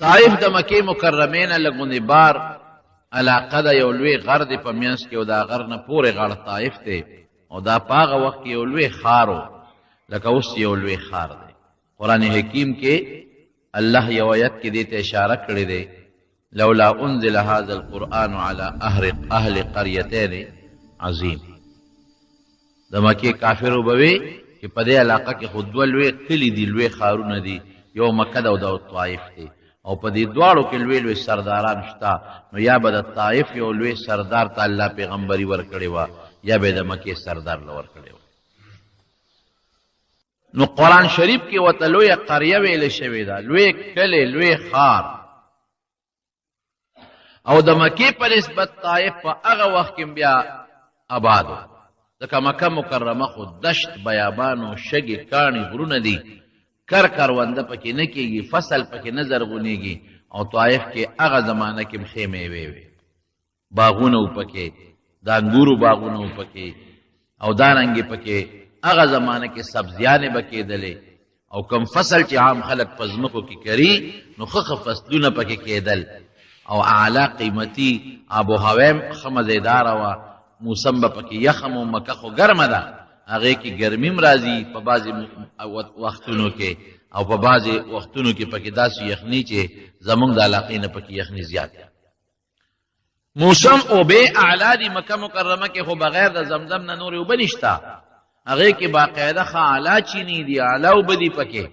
طائف د مکې مکرمې نه لږ بار علاقه ده، یو لوی غر دی په منځ کې او دا غر نه پورې غاړه طائف دی او دا په هغه وخت کې یو لوی ښار و لکه اوس یو لوی ښار دی. قرآن حکیم کې الله یو آیت کې دې ته اشاره کړې دی لولا انزل هذا القرآن على اهل قريتين عظیم. د مکې کافرو به وي چې په دې علاقه کې خو دوه لوی کلي دي، لوی ښارونه دي، یو مکه ده او دا طائف دی او په دې دواړو کې لوی لوی سرداران شته. نو یا به د طائف یو لوی سردار ته الله پیغمبري ورکړې وه یا به د مکې سردار له ورکړې وه. نو قرآن شریف کې ورته لویه قریه ویلې شوې ده، لوی کلی، لوی ښار. او د مکې په نسبت طائف په هغه وخت کې بیا آباد و، ځکه مکه مکرمه خو دشت، بیابان او شګې کاڼي غرونه دي، کرونده پکې نه کېږي، فصل پکې نه زرغونېږي. او طائف کې هغه زمانه کې ښې میوې وې، باغونه و پکې، د انګورو باغونه و پکې، او دارنګې پکې هغه زمانه کې سبزیانې به کېدلې. او کم فصل چې عام خلک په ځمکو کې کري نو ښه فصلونه پکې کېدل. او اعلی قیمتي آب و هوا هم ښه مزېداره وه، موسم به پکې یخم و، مکه خو ګرمه ده، هغې کې ګرمي هم راځي په بعضې وختونو کې، او په بعضې وختونو کې پکې داسې یخني چې زمونږ د علاقې نه پکې یخني زیات. موسم اوبې اعلی دي مکه مکرمه کې، خو بغیر د زمزم نه نورې اوبه نشته، هغې کې باقاعده ښه اعلی چینی دي، اعلی اوبه دي پکې.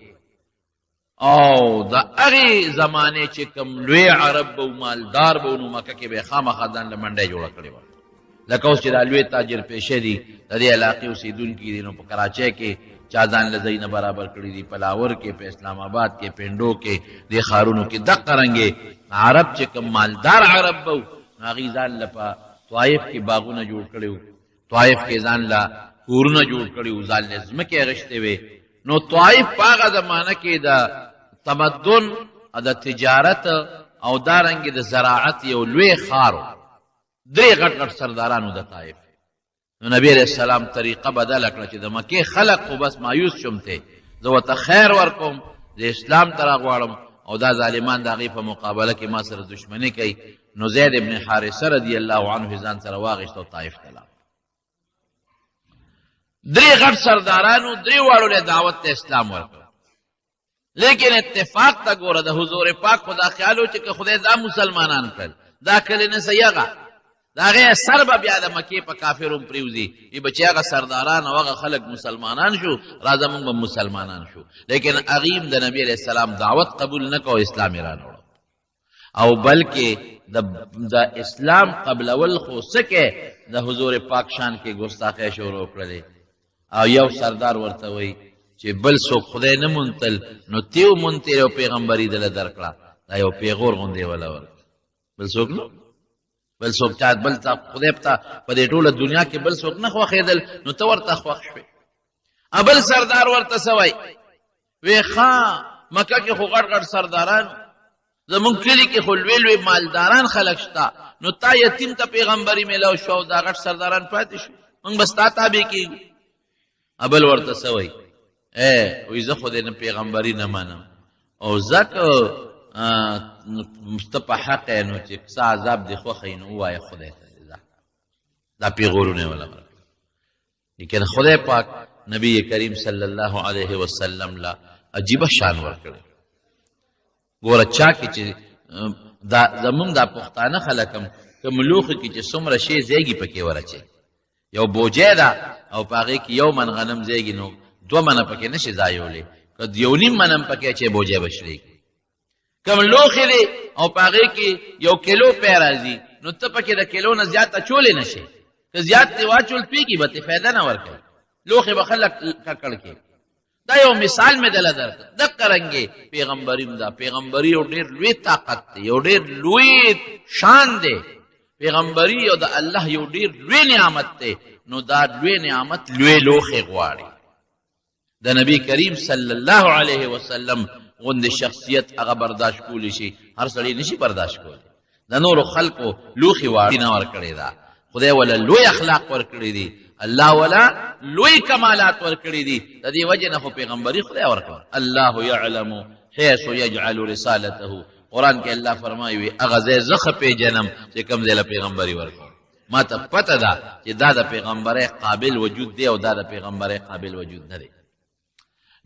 او د هغې زمانې چې کوم لوی عرب به و، مالدار به و، نو مکه کې به یې خامخا ځان له منډی جوړه کړې وه. لکه اوس چې دا لوی تاجر پیشه دي، د دې علاقې اوسېدونکي دي، نو په کراچۍ کې چا ځان له ځای نه برابر کړي دي، په لاهور کې، په اسلام آباد کې، پنډو کې، دې ښارونو کې دقه رنګې عرب چې کوم مالدار عرب به و، نو هغې ځان له په طائف کې باغونه جوړ کړي وو، طائف کې ځان له کورونه جوړ کړي وو، ځان له ځمکې اخیستې وې. نو طائف په هغه زمانه کې د تمدن، د تجارت او دارنګې د زراعت یو لوی ښار و. درې غټ غټ سردارانو د طائف. نو نبی علیہ السلام طریقه بدله کړه چې د مکې خلق خو بس مایوس شومته، زه ورته خیر ورکوم، د اسلام ته راغواړم، او دا ظالمان د هغې په مقابله کې ما سره دشمني کوي. نو زید ابن حارثه رضی الله عنه ځان سره واغېست او طائف ته لاړ. درې غټ سردارانو درې واړو له دعوت ته اسلام ورکړ. لیکن اتفاق ته ګوره، د حضور پاک خو دا خیال و چې که خدای دا مسلمانان کړل، دا کلي نه سیغه، د هغې سر به بیا د مکې په کافرو پرېوځي، وي به چې هغه سرداران او هغه خلک مسلمانان شو، راځه موږ به مسلمانان شو. لیکن هغې هم د نبي علیه السلام دعوت قبول نه کو، اسلام یې رانوړه. او بلکې د اسلام قبلول خو څه کې د حضور پاک شان کې ګستاخۍ شروع کړلې. او یو سردار ورته وایي چې بل څوک خدای نه منتل، نو تیو منتل او پیغمبري دله درکړه، دا یو پیغور غوندې وله ورکړه، بل څوک نه، بل څوک چا بل ته خدای ته په دې ټوله دنیا کې بل څوک نه خوښېدل، نو ته ورته خوښ شوې. بل سردار ورته څه وایي، وی ښه مکه کې خو غټ غټ سرداران، زمونږ کلي کې خو لوی لوی مالداران خلک شته، نو تا یتیم ته پیغمبري میلاو شو او دا غټ سرداران پاتې شو، موږ به ستا تابع کېږو. بل ورته څه وایي، وی زه خو دې نه پیغمبري نه منم، او ځکه ته په حق یې، نو چې څه عذاب دې خوښوي نو ووایه خدای ته، دا پیغورونه یې وله ورکړل. لیکن خدای پاک نبی کریم صلی الله علیه وسلم له عجیبه شان ورکړی. ګوره چا کې چې زمونږ دا پښتانه خلک هم کوم لوښي کې چې څومره شی زیږي پکې ورچي، یو بوجۍ ده او په هغې کې 1 من غنم زیږي، نو 2 منه پکې نشي ځایولی، که 1.5 من هم پکې اچوې بوجۍ به شلېږي. کوم لوښي دی او په هغې کې 1 کیلو پی راځي، نو ته پکې د کیلو نه زیات اچولی نشي، که زیات دې واچول پیږي به ته فایده نه ورکوي، لوښي به خلک ککړ کړي. دا یو مثال مې دله درکړه. دقه رنګې پیغمبري هم ده. پیغمبري یو ډېر لوی طاقت دی، یو ډېر لوی شان دی. پیغمبري او د الله یو ډېر لوی نعمت دی. نو دا لوی نعمت لوی لوښي غواړي. د نبی کریم صلی الله علیه وسلم غوندې شخصیت هغه برداشت کولی شي، هر سړی نشي برداشت کولی. د نورو خلقو لوښي واړي نه ورکړې ده. خدای ولا لوی اخلاق ورکړي دي، الله ولا لوی کمالات ورکړي دي. د دې وجه نه خو پیغمبري خدای ورکړه. الله یعلم حيث يجعل رسالته قرآن کې الله فرمایي وي هغه ځای زه ښه پیژنم چې کوم ځای له پیغمبري ورکوم ما ته پته ده چې دا د پیغمبرۍ قابل وجود دی او دا د پیغمبرۍ قابل وجود نه دی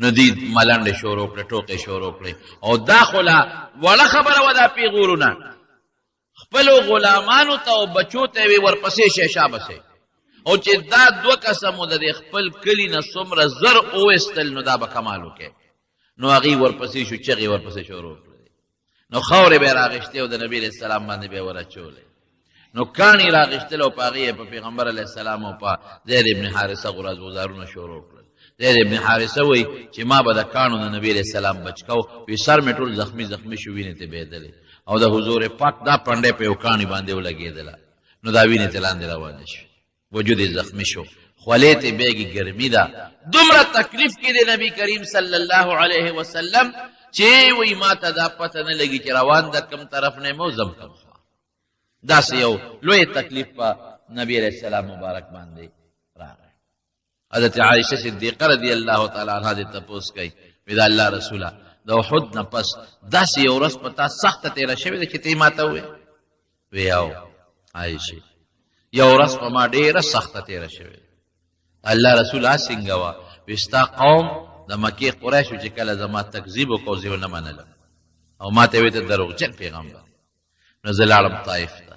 نو دی ملنډې شروع کړې ټوکې شروع کړې او دا خو لا وړه خبره وه دا پیغورونه خپلو غلامانو ته او بچو ته وي ورپسې شی شابسې او چې دا دوه کسه مو د دې خپل کلي نه څومره زر وویستل نو دا به کمال وکړي نو هغې ورپسې شو چغې ورپسې شروع کړې نو خاورې به یې راغېښتې او د نبي علیه السلام باندې به یې ورچولې نو کاڼي راغېښتل او په هغې یې په پیغمبر علیه السلام او په زید ابن حارثه غراز ګزارونه شروع کړل زید ابن حارثه وایي چې ما به د کاڼو د نبي علیه السلام بچ کو وي سر مې ټول زخمي شو وینې ته بهېدلې او د حضور پاک دا پنډۍ په یو کاڼي باندې ولګېدله نو دا وینې ته لاندې روانې شوې وجود یې زخمي شو خولې ته بیګې ګرمي ده دومره تکلیف کې دی نبی کریم صلی الله علیه وسلم چې وایي ما ته دا پته نه لګي چې روان د کوم طرف نه مو زم کوم خوا داسې یو لوی تکلیف په نبی علیه السلام مبارک باندې راغی حضرت عایشه صدیقه رضی الله تعالی عنها دې تپوس کوي وی دا الله رسوله د احد نه پس داسې یو ورځ په تا سخته تېره شوې ده چې ته یې ما ته ووایې وی او عایشې یو ورځ په ما ډېره سخته تېره شوې ده الله رسول څنګه وه وی ستا قوم د مکې قریشو چې کله زما تکذیب وکړو زه یې ونه منلم او ما ته یې ویې ته دروغجن پیغمبر نو زه لاړم طایف ته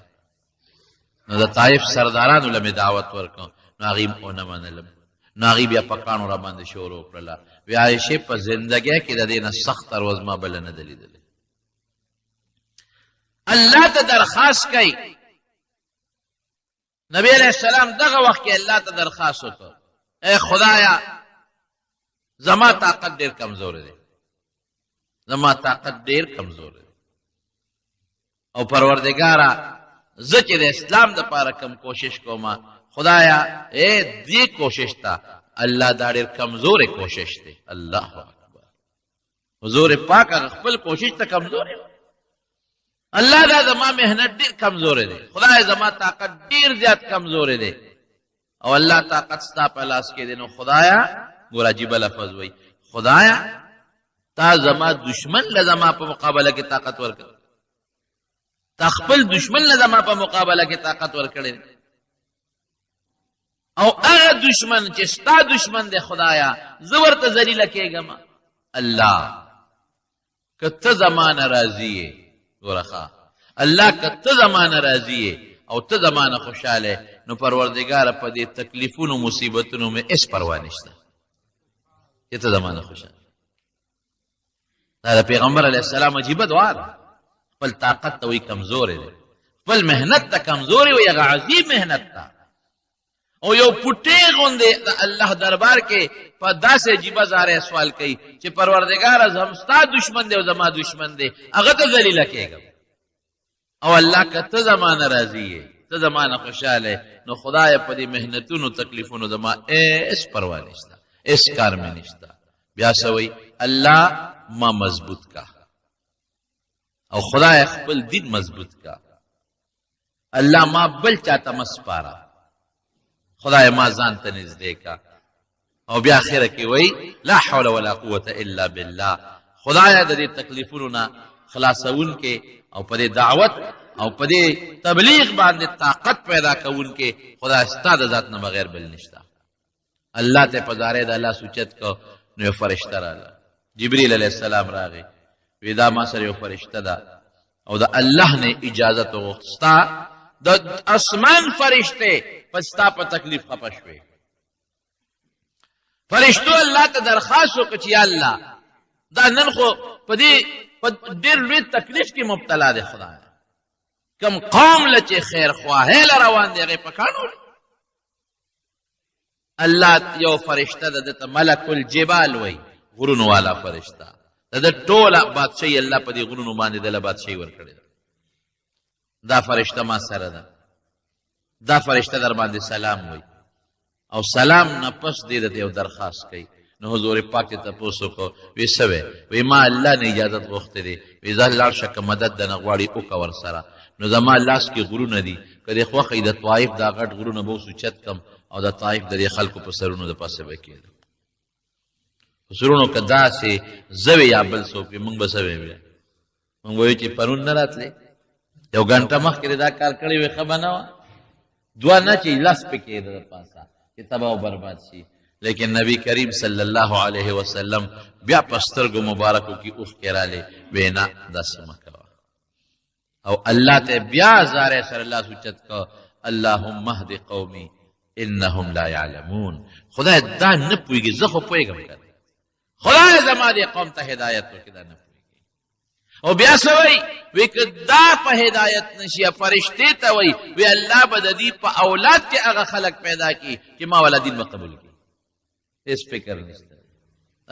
نو د طایف سردارانو له مې دعوت ورکړ نو هغې م ونه منلم نو هغې بیا په کاڼو را باندې شروع کړله وی عایشې په زندګۍ کې د دې نه سخته ورځ ما بله نه ده لیدلې الله ته درخواست کوي نبی علیہ السلام دغه وخت کې الله ته درخواست وکړ ای خدایا زما طاقت ډېر کمزور دی زما طاقت ډېر کمزور دی او پروردګاره زه چې د اسلام دپاره کم کوشش کوم خدایا ای دې کوشش ته الله دا ډېر کمزورې کوشش دی الله اکبر حضور پاک هغه خپل کوشش ته کمزورې الله دا زما محنت ډېر کمزورې دی خدای زما طاقت ډېر زیات کمزورې دی او الله طاقت ستا په لاس کې دی نو خدایا ګوره عجیبه لفظ وایي خدایا تا زما دشمن له زما په مقابله کې طاقت ورکړ تا خپل دشمن له زما په مقابله کې طاقت ورکړی او هغه دشمن چې ستا دشمن دی خدایا زه ورته ذلیله کېږم الله که ته زما نه راضي یې ورخه الله که ته زمانه راضي او ته زمانه خوشاله نو پروردګاره په دې تکلیفونو مصیبتونو مې هیڅ پروا نشته چې ته زمانه خوشاله دا د پیغمبر علیه السلام عجیبه دعا ده خپل طاقت ته وایي کمزوری دی خپل محنت ته کمزوری وایي هغه عظیم محنت ته او یو پټې غوندې د الله دربار کې په داسې عجیبه زاره سوال کوي چې پروردګاره زم ستا دشمن دی او زما دشمن دی هغه ته ذلیله کېږم او الله که ته زمانه راضي یې ته زمانه خوشحاله نو خدای په دې محنتونو تکلیفونو زما هېڅ پروا نشته هېڅ کار مې نشته بیا څه وایي الله ما مضبوط کا او خدای خپل دین مضبوط کا الله ما بل چاته مه سپاره خدای ما ځان ته نږدې کا او بیا اخره کې وایي لا حول ولا قوة الا بالله خدایه د دې تکلیفونو نه خلاصونکې او په دې دعوت او په دې تبلیغ باندې طاقت پیدا کوونکې خدای ستا د ذات نه بغیر بل نشته الله ته په زارې د الله سوچت کو نو یو فرشته راغله جبریل علیه السلام راغی وی دا ما سره یو فرشته ده او د الله نه اجازت وغوښته د اسمان فرشته پستا په تکلیف خپه شوې فرشتو الله ته درخواست وکړه چې یا الله دا نن خو په دې ډېر لوی تکلیف کې مبتلا دی خدای کم قوم له چې خیر خواهی له روان دی هغې په کاڼو الله یو فرشته ده دته ملک الجبال وایي غرونو والا فرشته د ده ټوله بادشاهي الله په دې غرونو باندې دله بادشاهي ورکړې ده دا فرشته ما سره ده دا فرشته در باندې سلام وایي او سلام نه پس دې د یو درخواست کوي نو حضور پاک ته تپوس وکړو وی څه وی ما الله نه اجازت غوښتې دی وی ځه لاړ شه که مدد دنه غواړي وکړه ورسره نو زما لاس کې غرونه دي که دې خوښه د طایف دا غټ غرونه به اوس اوچت کړم او د طایف د دې خلکو په سرونو د پاسه به کېدم په سرونو که داسې زه وې یا بل څوک وي موږ به څه وی مونږ وایو چې پرون نه راتلې، یو ګنټه مخکې دا کار کړی وي ښه به نه وه، دوه نه چې لس پکې د پاسه چې تباه او برباد شي. لیکن نبی کریم صلی الله علیه وسلم بیا په سترګو مبارکو کې اوښکې رالې، وی نه داسې مه کوه. او الله ته بیا زارې سره لاس اوچت کړه، اللهم اهد قومي انهم لا يعلمون. خدای دا نه پوهېږي، زه خو پوهېږم که خدای زما دې قوم ته هدایت وکړي، دا نه پوهېږي. او بیا څه وایي؟ وی که دا په هدایت نشي، فرشتې ته وایي وی الله به د دې په اولاد کې هغه خلک پیدا کړي چې ما والا دین به قبول کړي. هېڅ فکر نشته.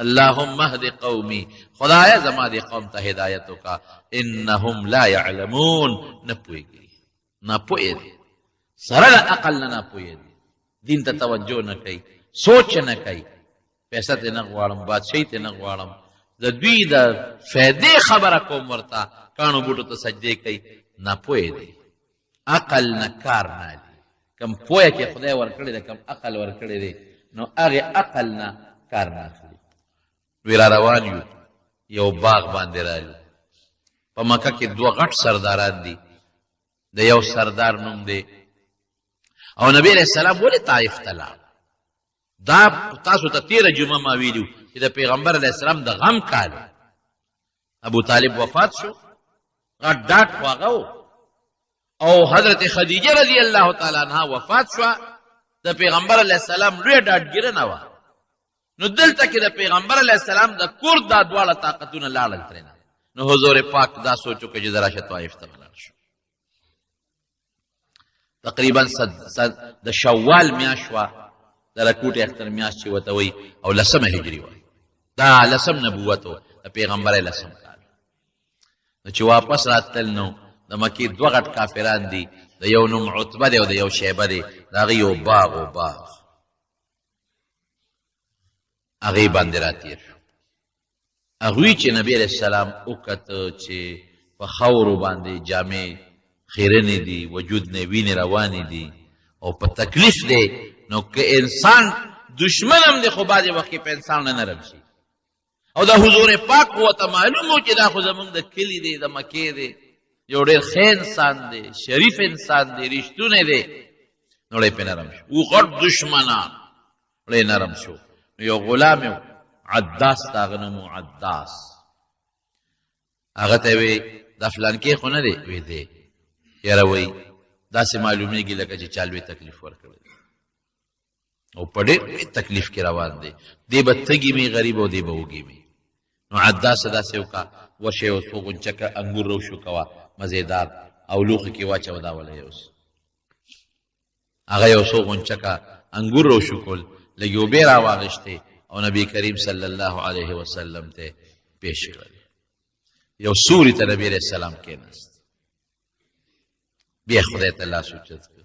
اللهم اهد قومي، خدایه زما دې قوم ته هدایت وکړه، انهم لا يعلمون، نه پوهېږي، ناپوهه دي، سره د عقل نه ناپوهه دي، دین ته توجه نه کوي، سوچ نه کوي. پیسه ته نه غواړم، بادشاهي ته نه غواړم، د دوی د فایدې خبره کوم ورته، کاڼو بوټو ته سجدې کوي، ناپوهه دي، عقل نه کار نه اخلي. کم پوهه چې خدای ورکړی دی، کم عقل ورکړی دی، نو هغې عقل نه کار نه اخلي. وی را روان یو، یو باغ باندې رالو. په مکه کې دوه غټ سرداران دي، د یو سردار نوم دی او نبی علیہ السلام ولې طائف ته لاړ؟ دا تاسو ته تیره جمعه ما ویلو چې د پیغمبر علیه السلام د غم کال ابو طالب وفات شو، غټ ډاټ خو هغه و، او حضرت خدیجه رضی الله تعالی عنها وفات شوه، د پیغمبر علیه السلام لویه ډاډګیره نه وه. نو دلته کې د پیغمبر علیه السلام د کور دا دواړه طاقتونه لاړل ترېنه. نو حضور پاک دا سوچ وکړه چې زه راشه طایف ته ولاړ شو. تقریبا د شوال میاشت وه، د رکوټ اختر میاشت چې ورته وایي، او لسمه هجري وه، دا لسم نبوت و د پیغمبر لسم کال. نو چې واپس راتلل نو د مکې دوه غټ کافران دي، د یو نوم عتبه دی او د یو شیبه دی، د هغې یو باغ و باغ هغې باندې راتېر شو. هغوی چې نبی علیه السلام وکته چې په خاورو باندې جامې خیرنې دي، وجود نه وینې روانې دي او په تکلیف دی، نو که انسان دشمن هم دی خو بعضې وخت کې په انسان نه نرم شي. او د حضور پاک خو ورته معلوم و چې دا خو زمونږ د کلي دی، د مکې دی، یو ډېر ښه انسان دی، شریف انسان دی، رښتونی دی، نو ړی پې نرم شو. و غټ دشمنان ړی نرم شو. نو یو غلام یو عداس د هغه نوم و عداس، هغه ته وی دا فلانکې خو نه دی؟ وی دی. یاره وی داسې معلومیږي لکه چې چا لوی تکلیف ورکړی او په ډېر تکلیف کې روان دی، دی به تږي مې غریب او دی به وږي مې. نو عداس داسې وکړه، ورشه یو څو غونچکه انګور روشو کوه مزېدار، او لوښي کې واچوه دا وله یوس. هغه یو څو غونچکه انګور روشو کول، لږې اوبې راواغېشتې او نبی کریم صلی الله علیه وسلم ته پیش کړل. یو سوري ته نبی علیه السلام کېناست، بیا خدای ته لاس اوچت کړ،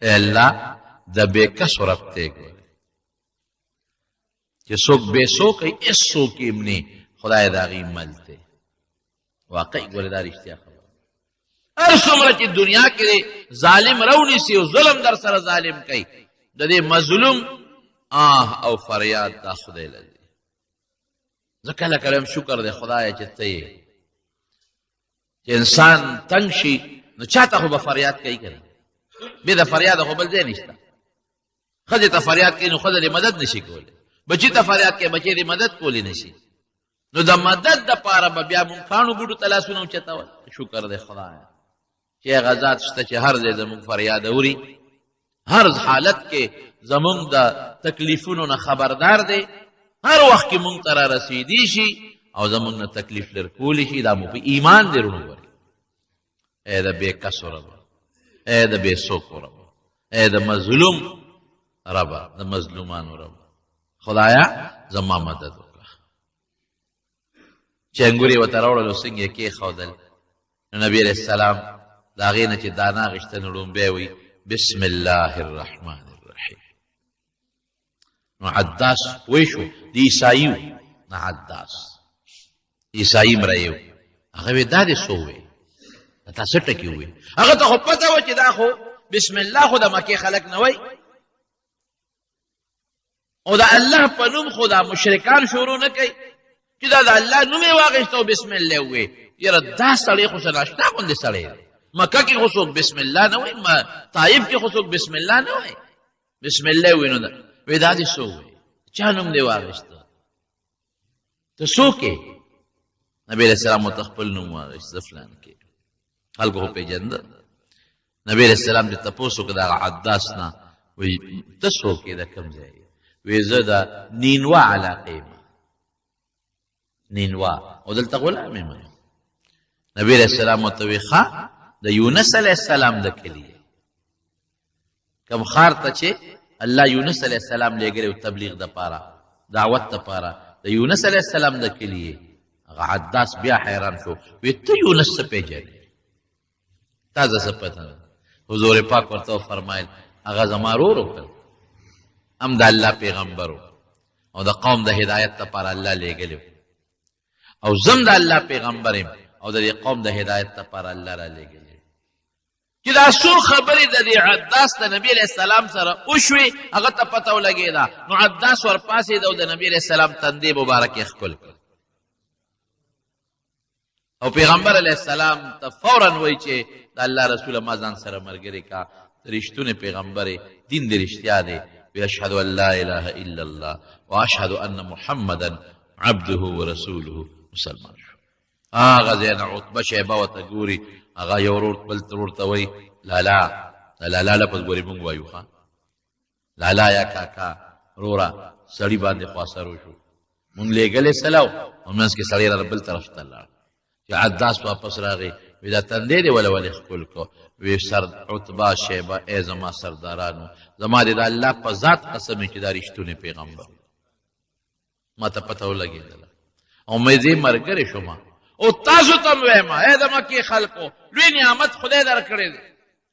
ای الله د بېکسو رب ته ګورې چې څوک بېسو کوي، هېڅوک یې منې، خدای د هغې مل دی. واقعي ګورې دا رښتیا خبره. هر څومره چې دنیا کې دی ظالم راونیسي او ظلم در سره ظالم کوي، د دې مظلوم آه او فریاد دا خدای لري. زه کله کله هم شکر دی خدایه چې ته یې، چې انسان تنګ شي نو چاته خو به فریاد کوي که نه؟ بې د فریاده خو بل ځای نشته. ښځې ته فریاد کوي نو ښځه دې مدد نشي کولی، بچي ته فریاد کوي بچی دې مدد کولی نشي. نو د مدد دپاره به بیا مونږ کاڼو بوټو ته لاسونه اوچتول. شکر دی خدایه چې هغه ذات شته چې هر ځای زمونږ فریاد اوري، هر حالت کې زمونږ د تکلیفونو نه خبردار دی، هر وخت کې مونږ ته را رسیدي شي او زمونږ نه تکلیف لر کولی شي. دا مو په ایمان دی رونو ګورې. ای د بېکسو ربه، ای د بېڅوکو ربه، ای د مظلوم ربه، د مظلومانو ربه، خدایا زما مدد وکړه. چې انګور یې ورته راوړلو څنګه یې کېښودل، نو نبي علیه السلام د هغې نه چې دانه اخېسته نو لومبی وایي بسم الله الرحمن الرحیم. نو عداس پوه شو د عیسایي و، نه عداس عیسایي مریی و. هغه وی دا دې څه ووی؟ تا څه ټکي ووی؟ هغه ته خو پته وه چې دا خو بسم الله خو د مکې خلک نه وایي، او د الله په نوم خو دا مشرکان شروع نه کوي چې دا د الله نوم یې واخېسته او بسم الله ووی. یاره دا سړی خو څه ناشنا غوندې سړی دی مکه کې خو څوک بسم الله نه وایي طایف کې خو څوک بسم الله نه وایي بسم الله وایي نو وایي دا دې څوک وایي چا نوم دې واخیسته ته څوک یې نبی علیہ السلام ورته خپل نوم واخیست زه فلان کې خلکو خو پېژنده نبی علیہ السلام دې تپوس وکړه دغه عداس نه وایي ته څوک یې د کوم ځای وایي زه د نینوا علاقې یم نینوا او دلته غلام یم نبی علیہ السلام ورته وایي ښه د یونس علیہ السلام د کلي کوم ښار ته چې الله یونس علیہ السلام لېږلی تبلیغ دپاره دعوت دپاره د یونس علیہ السلام د کلي هغه عداس بیا حیران شو وایي ته یونس څه پېژنې تا زه څه پته نه حضور پاک ورته وفرمایل هغه زما ورور وکړ هم د الله پیغمبر او د قوم د هدایت دپاره الله لېږلی او زم د الله پیغمبر یم او د دې قوم د هدایت دپاره الله را لېږلی چې دا څو خبرې د دې عداس د نبي علیه السلام سره وشوې هغه ته پته ولګېده نو عداس ورپاسېد او د نبي علیه السلام تندې مبارک یې ښکل کړ او پیغمبر علیه السلام ته فورا وایي چې د الله رسوله ما ځان سره ملګری کا رښتونی پیغمبر دین دې رښتیا دی وی اشهد ان لا اله الا الله واشهد ان محمدا عبده ورسوله مسلمان شو هغه ځای نه عتبه شیبه ورته ګوري هغه یو ورور بل ورور ته وایي لالا لالا لفظ ګورې مونږ وایو ښه لالا یا کاکا وروره سړي باندې خواصرو شو مونږ لېږلی سلو او منځ کې سړی را بل طرف ته لاړ چې عداس واپس راغی وی دا تندې دې ولې ښکل کړو وی سر عتبه شیبه ای زما سردارانو زما دې د الله په ذات قسم چې دا رښتونی پیغمبر ما ته پته ولګېدله او مې دې ملګری شوم او تاسو ته م وایم ای د مکې خلکو لوی نعمت خدای درکړی دی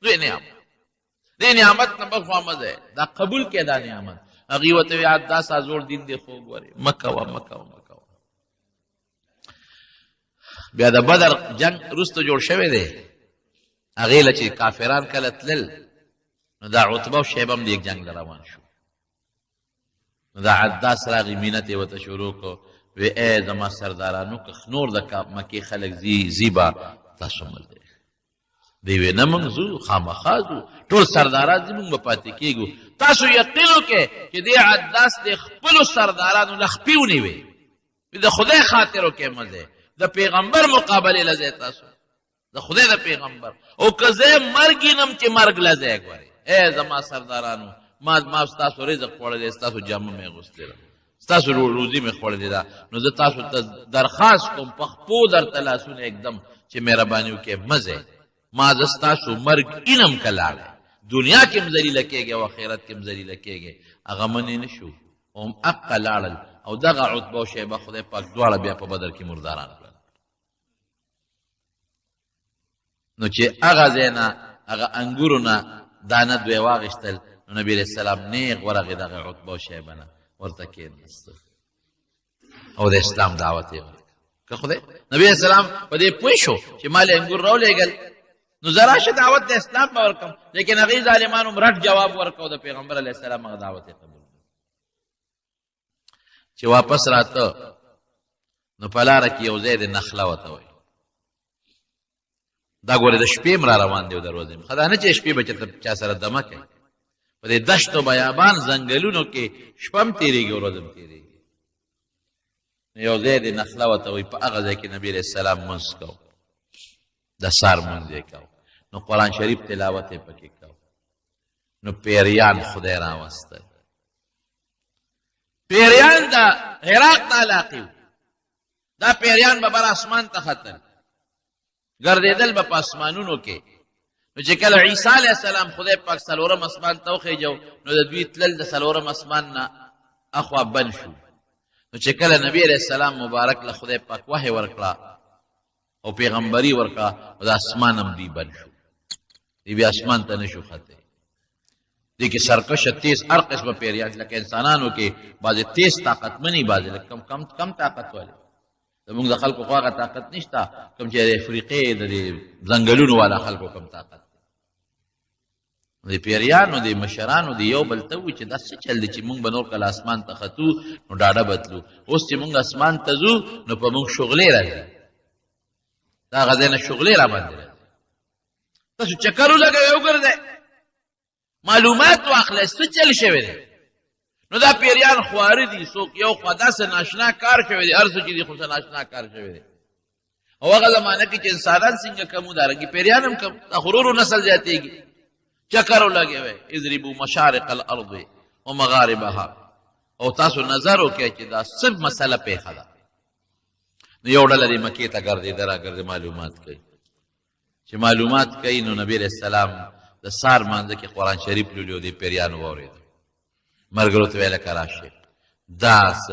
لوی نعمت دې نعمت نه بخوا مه ځئ دا قبول کړه دا نعمت هغې ورته وی عداس زوړ دین دی خو ګورې مه کوه مه کوه مه کوه بیا د بدر جنگ وروسته جوړ شوی دی هغې له چې کافران کله تلل نو دا عتبه او شیبه هم د یک جنگ له روان شو نو دا عداس راغی مینت یې ورته شروع کړو وی ای زما سردارانو که نور د مکې خلک زی به تاسو ملګری دی وی نه موږ ځو خامخا ځو ټول سرداران ځي موږ به پاتې کېږو تاسو یقین وکړئ چې دې عداس د خپلو سردارانو نه خپې ونیوې د خدای خاطر وکړئ مه ځئ د پیغمبر مقابلې له ځئ تاسو د خدای د پیغمبر او که زه مرګ وینم چې مرګ له ځئ ګورئ ای زما سردارانو ما ستاسو رزق خوړلی ستاسو جامه مې اغوستې ده ستاسو روزي مې خوړلې ده نو زه تاسو ته درخواست کوم په خپو درته لاسونه एकदम چې مهرباني وکړئ مه ځئ ما زه ستاسو مرګ اینم که لاړی دنیا کې هم ذلیله کېږي او آخرت کې هم ذلیله کېږي هغه منې نه شو هم حقه لاړل او دغه عتبه او شیبه خدای پاک دواړه بیا په بدر کې مرداران کړل نو چې هغه ځای نه هغه انګورو نه دانه دوی واغېستل نو نبي علیه السلام نیغ ورغې دغه عتبه او شیبه نه ورته کېناست او د اسلام دعوت یې ورکړ که خدای نبي علیه السلام په دې پوه شو چې ما له انګور راولېږل نو زه راشه دعوت د اسلام به ورکړم لیکن هغې ظالمانو م رټ جواب ورکړ د پیغمبر علیه السلام هغه دعوت یې قبول چې واپس راته نو په لاره کې یو ځای د نخله ورته وایي دا ګورې د شپې م را روان دی او دروازې م ښه دا نه چې شپې به چا سره دمه کوي په دې دشت و بیابان ځنګلونو کې شپه م تېرېږي ورځ م تېرېږي نو یو ځای د نخله ورته وایي په هغه ځای کې نبي علیه السلام مونځ کو د سار مونځ یې کو نو قرآن شریف تلاوت یې پکې کو نو پیریان خدای راوستل پیریان د عراق د علاقې دا پیریان به بر اسمان ته ختل ګرځېدل به په اسمانونو کې نو چې کله عیسی علیه السلام خدای پاک څلورم اسمان ته وخېجو نو د دوی تلل د څلورم اسمان نه اخوا بند شو نو چې کله نبی علیه السلام مبارک له خدای پاک وحی ورکړه او پیغمبري ورکړه نو د اسمان هم دوی بند شو دوی بیا اسمان ته نه شو ختلی دې کې سرکشه تیز هر قسمه پیریان لکه انسانانو کې بعضې تیز طاقتمنې بعضې لکه کم طاقت والے زمونږ د خلکو خو هغه طاقت نشته کوم چې د افریقې د دې ځنګلونو والا خلکو کم طاقت د پیریانو د مشرانو د یو بل ته وي چې دا څه چل دی چې مونږ به نور کله اسمان ته ختو نو ډاډه بتلو اوس چې مونږ اسمان ته ځو نو په مونږ شغلې راځي دا هغه ځای نه شغلې را باندې راځي تاسو چکر ولګوئ وګرځئ معلومات واخلئ څه چل شوی دی نو دا پیریان خواره دي څوک یو خوا داسې ناشنا کار شوی دی هر څه چې دي خو څه ناشنا کار شوی دی او هغه زمانه کې چې انسانان څنګه کم وو دارنګې پیریان هم کم دا خو ورو نسل زیاتېږي چکر ولګوئ اضربوا مشارق الارض ومغاربها او تاسو نظر وکړئ چې دا څه مسله پیښه ده نو یو ډله دې مکې ته ګرځېده راګرځې معلومات کوي چې معلومات کوي نو نبي علیه السلام د سهار مانځه کې قرآن شریف لولي دې پیریانو واورېده ملګرو ته ویله که راشئ دا څه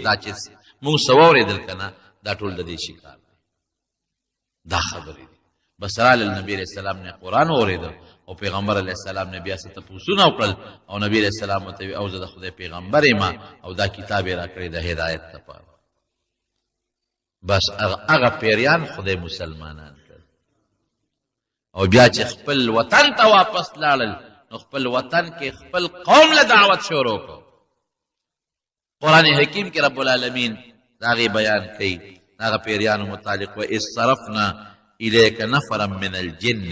دا چې مونږ څه واورېدل که نه دا ټول د دې شکار دی دا خبرې دي بس راله نبي علیه السلام نه قرآن واورېده او پیغمبر علیه السلام نه بیا څه تپوسونه وکړل او نبي علیه السلام ورته ویل او زه د خدای پیغمبر یم او دا کتاب یې راکړی د هدایت لپاره بس هغه پیریان خدای مسلمانان کړ او بیا چې خپل وطن ته واپس لاړل نو خپل وطن کې خپل قوم له دعوت شروع کړ قرآن حکیم کې رب العالمین د هغې بیان کوي د هغه پیریانو متعلق وإذ صرفنا إلیک نفرا من الجن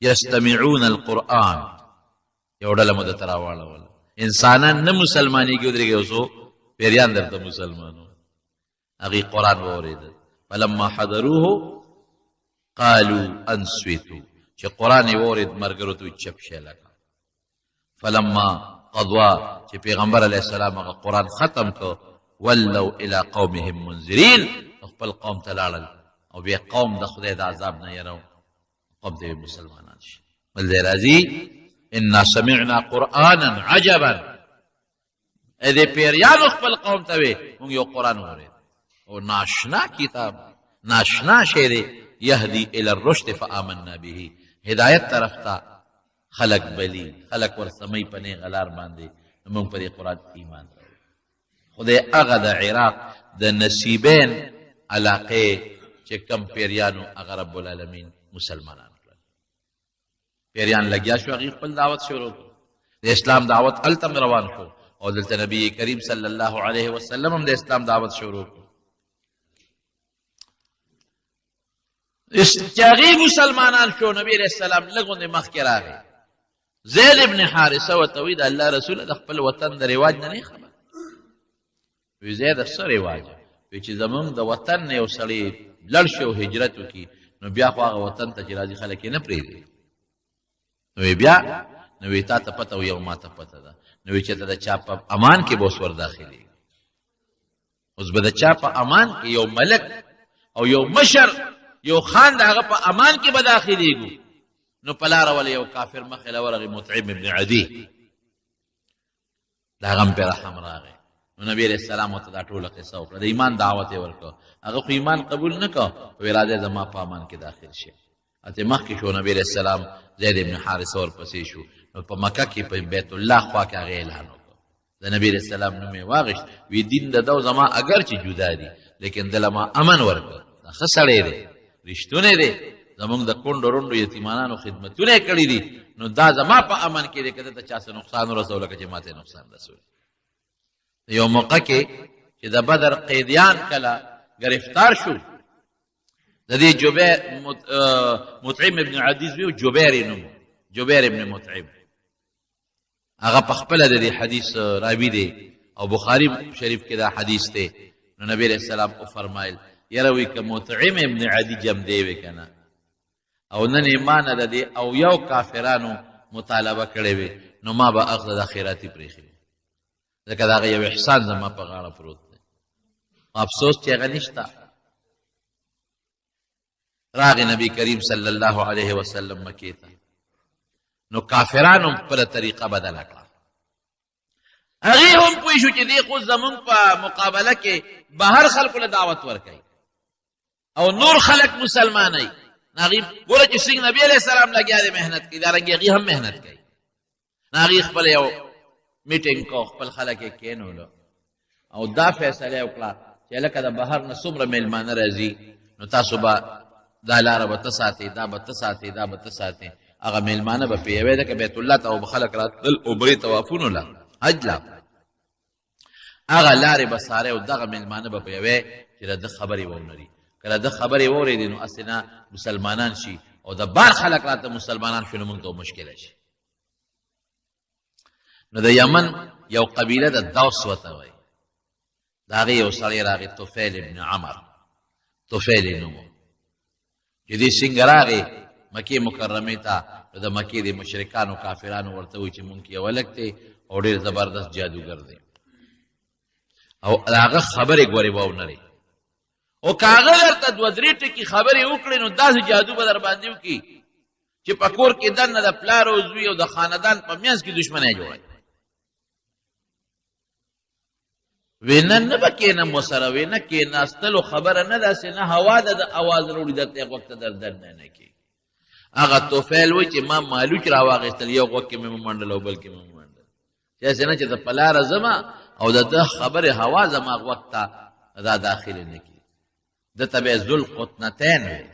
یستمعون القرآن یو ډله مو درته راواړوله انسانان نه مسلمانېږي ودرېږي یو څو پیریان درته مسلمانو هغې قرآن واورېده فلما حضروه قالوا انصتوا چې قرآن یې واورېد ملګرو ته چپ شئ لکه فلما قضوا چې پیغمبر علیه السلام هغه قرآن ختم کړ ولوا الی قومهم منذرین خپل قوم ته لاړل او بیا قوم د خدای د عذاب نه یرو قوم ته مسلمانان شي بل ځای راځي انا سمعنا قرآنا عجبا دې پیریانو خپل قوم ته وی موږ یو قرآن واورېد او ناشنا کتاب ناشنا شی دی یهدی الی الرشد فآمنا به هدایت طرف ته خلق بلی خلق ورسمۍ په نیغه لار باندې موږ په دې قرآن ایمان راوړو خدای هغه د عراق د نصیبین علاقې چې کم پیریانو هغه رب العالمین مسلمانان کړل پیریان لګیا شو هغې خپل دعوت شروع کړو د اسلام دعوت هلته روان شو او دلته نبی کریم صلی الله علیه وسلم هم د اسلام دعوت شروع کړو چې هغې مسلمانان شو نبی علیه السلام لږ غوندې مخکې راغی زید ابن حارثه ورته وایي د الله رسوله د خپل وطن د رواج نه نه خبر وی زیده څه رواج وی چې زمونږ د وطن نه یو سړی لړ شي او هجرت وکړي نو بیا خو هغه وطن ته چې راځي خلک یې نه پرېږدي نو وی بیا نو وی تا ته پته او یو ما ته پته ده نو وی چې ته د چا په امان کې به اوس ورداخلېږي اوس به د چا په امان کې یو ملک او یو مشر یو خان د هغه په امان کې به داخلېږو نو په لاره ولې یو کافر مخې له ورغی مطعم ابن عدي د هغه هم پرې رحم راغی نو نبی علیہ السلام ورته دا ټوله قصه وکړه د ایمان دعوت یې ورکړه هغه خو ایمان قبول نه کړ ویې راځئ زما په امان کې داخل شي اتې مخکې شو نبی علیہ السلام زید ابن حارثه ورپسې شو نو په مکه کې په بیت الله خوا کې هغه اعلان وکړ د نبی علیہ السلام نوم یې واغېشت وی دین د ده زما اگر چې جدا دي لیکن دله ما امن ورکړ دا ښه سړی دی رښتونی دی زمونږ د کونډو رونډو یتیمانانو خدمتونه یې کړي دي نو دا زما په امن کې دی که ده ته چا څه نقصان ورسو لکه چې ما ته نقصان رسوي یو موقع کې چې د بدر قیدیان کله گرفتار شو د دې مطعم ابن عدي زوی جبیر نوم جبیر ابن مطعم هغه په خپله د دې حدیث راوي دی او بخاري شریف کې دا حدیث دی نو نبی علیہ السلام او فرمایل یره وی که مطعم ابن عدي جم دی وی که نه او نن ایمان ده دی او یو کافرانو مطالبه کړې وي نو ما به اخذ د خیراتي پرېښي ځکه د هغه یو احسان زما په غاړه پروت دی افسوس چې هغه نشته راغی نبی کریم صلی الله علیه وسلم مکې ته نو کافرانو خپله طریقه بدله کړه هغې هم پوه شو چې دی خو زمونږ په مقابله کې بهر خلکو له دعوت ورکوي او نور خلک مسلمانوي هغې ګوره چې څنګه نبي علیه السلام لګیا دی محنت کوي دارنګې هغې هم محنت کوي هغې خپله یو میټینګ کو خپل خلک یې کېنولو او دا فیصله یې وکړه چې لکه د بهر نه څومره میلمانه راځي نو تاسو به دا لاره به ته ساتئ دا به ته ساتئ دا به ته ساتئ هغه میلمانه به پې یوې ځکه بیت الله ته او به خلک راتلل عمرې طوافونو له حج له هغه لارې به څارئ او دغه میلمانه به په یوې چې د ده خبرې ونري کله د خبرې واورېدې نو هسې نه مسلمانان شي او د بار خلک راته مسلمانان شو نو موږ ته مشکله شي. نو د یمن یو قبیله د دوس ورته وایي، د هغې یو سړی راغی طفیل ابن عمر، طفیل یې نوم و، چې دې څنګه راغی مکې مکرمې ته، نو د مکې د مشرکانو کافرانو ورته وایي چې مونږ کې یو هلک دی او ډېر زبردست جادوګر دی او د هغه خبرې ګورې واونرې، او که هغه درته دوه درې ټکي خبرې وکړې نو داسې جادو به در باندې وکړي چې په کور کې دننه د پلار او زوی او د خاندان په منځ کې دشمنی جوړوي. وینا نه به کېنم ورسره، وینا کېناستلو خبره نه داسې نه هوا ده د اواز راوړي درته یو وخت در دننه نه کېږي. هغه طفیل وایي چې ما مالوچ را واخېستل، یو غوږ کې مې ومنډل او بل کې مې ومنډل، داسې نه چې د په لاره ځمه او د ده خبرې هوا زما غوږ ته دا داخلې نه کېږي. دته به یې ذوالقطنتین وی،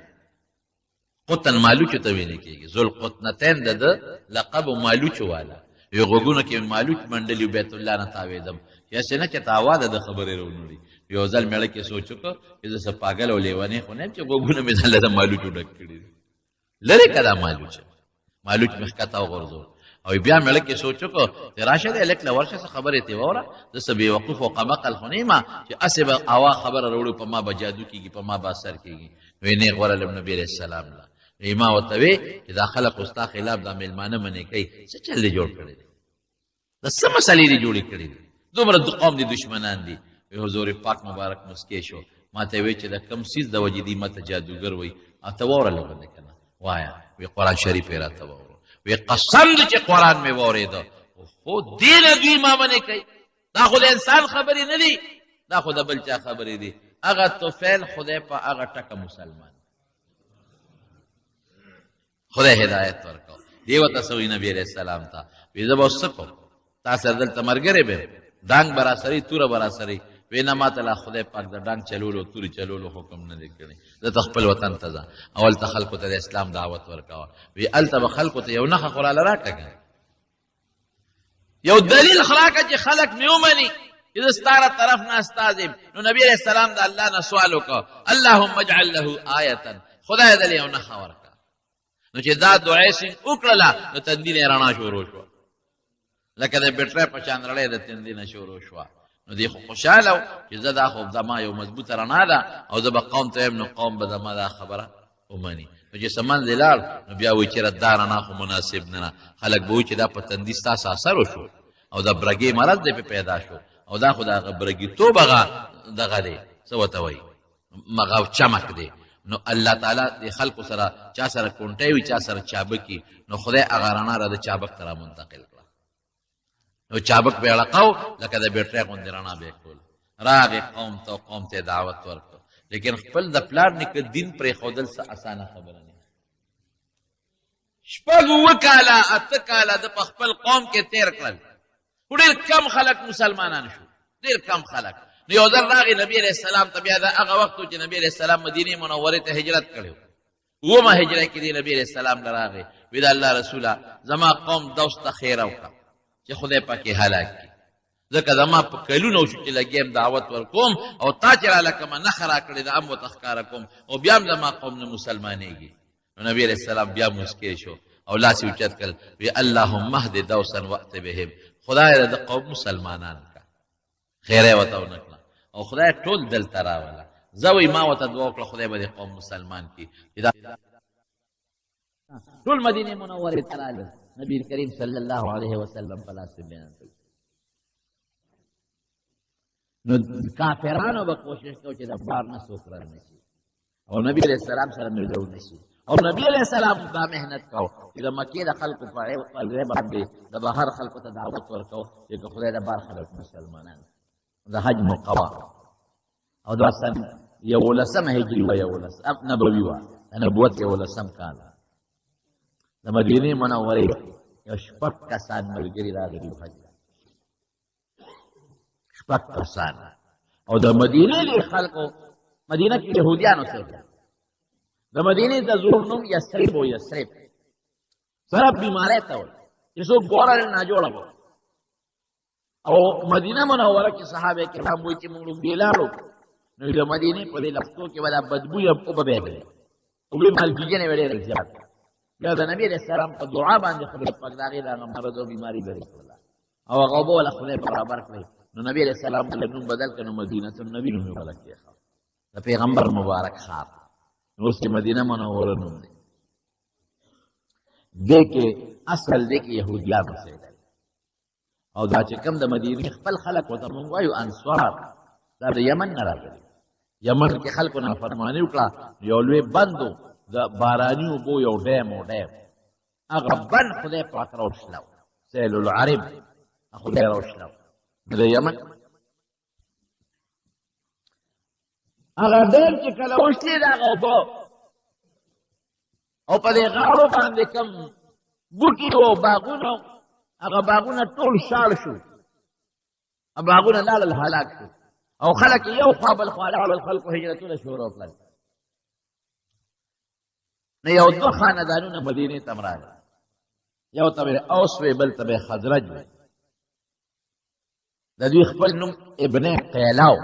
قطن مالوچو ته ویلې کېږي، ذوالقطنتین د ده لقب مالوچو والا، یو غوږونو کې مالوچ منډلي بیت الله نه تاوېدم، یاسې نه چې ته هوا د ده خبرې راونړي. یو ځل مېړه کې سوچ وکړه چې زه څه پاګل او لیونی خو نه یم چې غوږونه مې ځان له د مالوچو ډک کړي دي، لرې که دا مالوچ مې ښکته وغورځول. او بیا مېړه کې سوچ وکړه چې راشه دی هلک له ورشه څه خبرې ترې واوره، زه څه بېوقوف او قمقل خو نه یم چې هسې به هوا خبره راوړو په ما به جادو کېږي، په ما به اثر کېږي. نو یې نیغ ورغلم نبي علیه السلام له، نو ما ورته وې چې دا خلک خو ستا خلاف دا مېلمانه منې کوي، څه چل دې جوړ کړی دی، دا څه مسلې دې جوړې کړي دي، دومره د قوم دي دشمنان دي. حضور پاک مبارک مسکې شو، ما ته وی چې د کم سیز د وجې دي ماته جادوګر وایي، ته واوره لږ نه که نه وایه. وی قرآن شریف یې راته واوره، وی قسم دی چې قرآن مې واورېده، خو دې نه دوی ما منې کوي، دا خو د انسان خبرې نه دي، دا خو د بل چا خبرې دي. هغه طفیل خدای په هغه ټکه مسلمان، خدای هدایت ورکړو. دې ورته څه وایي نبي علیه السلام ته، وی زه به اوس څه کوم، تا سره دلته ملګری به یم، ډانګ به راسرې توره به راسرې. وی نه ما ته لا خدای پاک د ډانګ چلولو تورې چلولو حکم نه دی کړی، زه ته خپل وطن ته ځه او هلته خلکو ته د اسلام دعوت ورکوه. وی هلته به خلکو ته یو نښه خو راله راکړه که یو دلیل خو راکړه چې خلک مې ومني چې زه ستا له طرف نه استاد یم. نو نبي علیه السلام د الله نه سوال وکړه، اللهم اجعل له آیة، خدای دلې یو نښه ورکړه. نو چې دا دعا یې وکړله نو تندین یې رڼا شروع شوه، لکه د بټرۍ په شان رڼا یې د تندینه شروع شوه. نو دی خو خوشحاله و چې زه دا خو زما یو مضبوطه رڼا ده او زه به قوم ته یم، نو قوم به زما دا خبره ومني. نو چې څه منځې لاړ نو بیا وایي چېرې دا رڼا خو مناسب نه ده، خلک به وایي چې دا په تندي ستاسو اثر وشو او د برګې مرض دی پې پیدا شو، او دا خو د هغه برګېتوب هغه دغه دی څه ورته وایي هغه چمک دی. نو الله تعالی د خلکو سره چا سره کونټۍ وي چا سره چابکي، نو خدای هغه رڼا را د چابک ته را منتقل کړه. نو چابک به یې اړقاو لکه د بېټرۍ غوندې رڼا به یې کول. راغې قوم ته، قوم ته یې دعوت ورکړ، لیکن خپل د پلار نیکه دین پرېښودل څه اسانه خبره نه. 6 کاله 8 کاله د په خپل قوم کې تېر کړل، خو ډېر کم خلک مسلمانان شو، ډېر کم خلک. نو یو ځل راغی نبي علیه السلام ته، بیا د هغه وخت و چې نبي علیه السلام مدینې منورې ته هجرت کړی و، 9مه هجرت کې دی نبي علیه السلام له راغی، وی د الله رسوله زما قوم دوس ته خیره وکړه چې خدای پاکې هلاک کړي، ځکه زما په کلونه وشو چې لګیم دعوت ورکوم او تا چې راله کومه نښه راکړې ده هم ورته ښکاره کوم او بیا هم زما قوم نه مسلمانېږي. نو نبي علیه السلام بیا مسکې شو او لاس یې اوچت کړل، وی اللهم اهد دوسا وأت بهم، خدای د قوم مسلمانان کا خیره یې ورته ونه کړه او خدای ټول دلته راوله. زه وایي ما ورته دعا وکړه خدای به د قوم مسلمان کړي. ټول مدینې منورې ته راغلل، نبی کریم صلی الله علیه وسلم په لاس بیان کړ. نو کافرانو به کوشش کوي چې د بار نه څوک رانشي او نبی علیه السلام سره ملګرو نشي، او نبی علیه السلام دا محنت کو چې د مکې د خلکو په غیږ باندې د بهر خلکو ته دعوت ورکو چې خدای د بار خلک مسلمانان. د حج موقعه او د 11 هجري و 11 نبوي و نبوت 11 کال د مدینې منورې یو 6 کسان ملګري راغلي حج، 6 کسان. او د مدینې له خلکو، مدینه کې يهوديان اوسېدل، د مدینې د زور نوم یثرب و یثرب، سره بیماری ته وایي چې څوک ګوره ناجوړه و. او مدینه منوره کې صحابه کرام وایي چې موږ بیلاړو نو د مدینې په دې لفتو کې به دا بدبو یې وبه دی وبې مالګینې به ډېره زیات بیا د نبي علیه السلام په دعا باندې خدای پاک د هغې د هغه مرض او بیماري لرې کړله او هغه اوبه وله خدای برابر کړې نو نبي علیه السلام ته نوم بدل کړه نو مدینة النبي نوم یې غلط کېښود د پیغمبر مبارک ښار نو اوس چې مدینه منوره نوم دی دې کې اصل دې کې یهودیان اوسېدل او دا چې کوم د مدینې خپل خلک ورته مونږ وایو انصار دا د یمن نه راغلي یمن کې خلکو نافرماني وکړه یو لوی بند د باراني اوبو یو ډیم و ډیم هغه بند خدای پاک راوشلو سیل العرب خدای راوشلو د یمن هغه ډیم چې کله وشلې د هغه اوبه او په دې غاړو باندې کوم بوټي و باغونه هغه باغونه ټول شاړ شو باغونه لاړل هلاک شو او خلک یو خوا بل خوا لاړل خلکو هجرتونه شروع کړل نو یو دوه خاندانونه مدینې ته راغلل یو ته به اوس وی بل ته به خزرج وی د دوی خپل نوم ابن قیلاو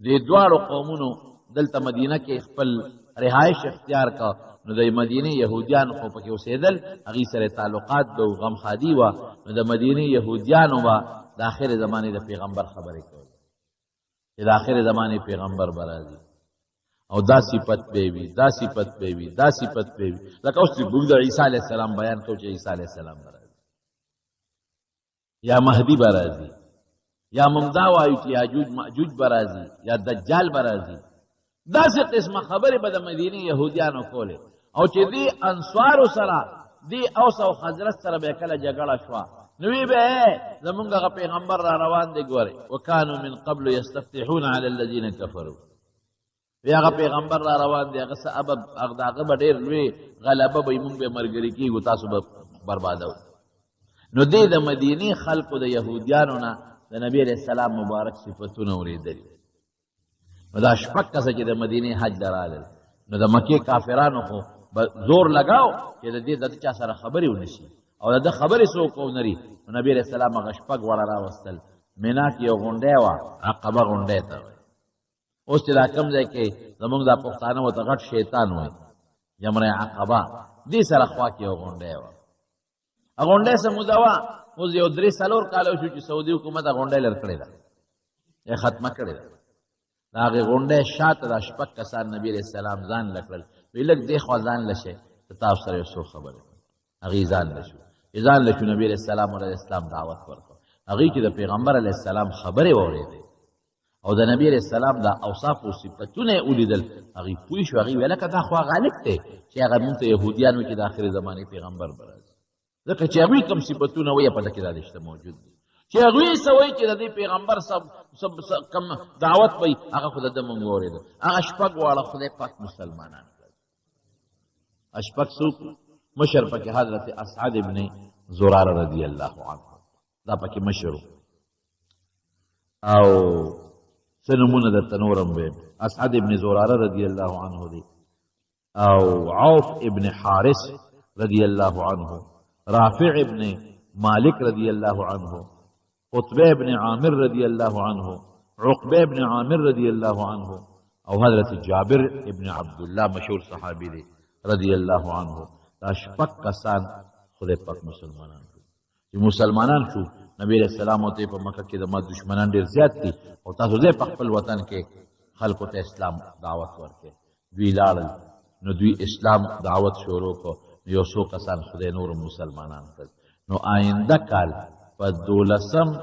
دې دواړو قومونو دلته مدینه کې خپل رهایش اختیار کا نو د مدینه یهودیان خو پکې اوسېدل هغې سره تعلقات به غمخادي وه نو د مدینه یهودیانو به د آخر زمانې د پیغمبر خبرې کولې چې د آخر زمانې پیغمبر به راځي او دا صفت به وي دا صفت به وي دا صفت به وي لکه اوس چې موږ د عیسی علیه السلام بیان کوو چې عیسی علیه السلام به راځي یا مهدي به راځي یا موږ دا وایو چې یاجوج ماجوج به راځي یا دجال به راځي داسې قسمه خبرې به د مدینې یهودیانو کولې او چې دې انصارو سره دې اوس او خزرج سره به کله جګړه شوه نو وی به زمونږ هغه پیغمبر را روان دی ګورئ وکانو من قبل یستفتحون علی الذین کفروا وی هغه پیغمبر را روان دی هغه څه هغه به ډېر لوی غلبه به مونږ به ملګري کېږو تاسو به بربادوو نو دې د مدینې خلکو د یهودیانو نه د نبي علیه السلام مبارک صفتونه اورېدلي نو دا شپږ کسه چې د مدینې حج ته راغلل نو د مکې کافرانو خو زور لګاو چې د دې د چا سره خبرې ونه شي او د ده خبرې څوک ونري نو نبي علیه السلام هغه شپږ واړه راوستل مینا کې یو غونډی وه عقبه غونډی ته وایي اوس چې دا کوم ځای کې زمونږ دا پښتانه ورته غټ شیطان وایي جمره عقبه دې سره خوا کې یو غونډی وه هغه غونډی څه موده وه اوس یو 3-4 کاله شو چې سعودي حکومت هغه غونډی لر کړې ده یې ختمه کړې ده د هغې غونډۍ شاته دا شپږ کسان نبي علیه السلام ځان له کړل وی لږ دې خوا ځان له شئ د تاسو سره یو څو خبرې هغې ځان له شو چې ځان له شو نبي علیه السلام علیه السلام دعوت ورکړ هغې کې د پیغمبر علیه السلام خبرې واورېدې او د نبي علیه السلام دا اوصاف او صفتونه یې ولیدل هغې پوه شو هغې ویل که دا خو هغه هلک دی چې هغه مونږ ته یهودیان وي چې د آخرې زمانې پیغمبر به راځي ځکه چې هغوی کوم صفتونه وایي په ده کې دا رشته موجود دي چې هغوی څه وایي چې د دې پیغمبر کم دعوت وایي هغه خو د ده مونږ واورېده هغه شپږ واړه خدای پاک مسلمانان کړل شپږ څوک مشر پکې حضرت اسعد ابن زراره رضی الله عنه دا پکې مشر او څه نومونه درته نور هم ویم اسعد ابن زراره رضی الله عنه دی او عوف ابن حارث رضی الله عنه رافع ابن مالک رضی الله عنه قطبه ابن عامر رضی الله عنه عقبه ابن عامر رضی الله عنه او حضرت جابر ابن عبدالله مشهور صحابی دی رضی الله عنه دا شپږ کسان خدای پاک مسلمانان شو چې مسلمانان شو نبی علیہ السلام ته په مکه کې د ما دشمنان ډېر زیات دي او تاسو دې په خپل وطن کې خلکو ته اسلام دعوت ورکړي دوی لاړل نو دوی اسلام دعوت شروع کو یو څو کسان خدای نور مسلمانان کړل نو آینده کال په 12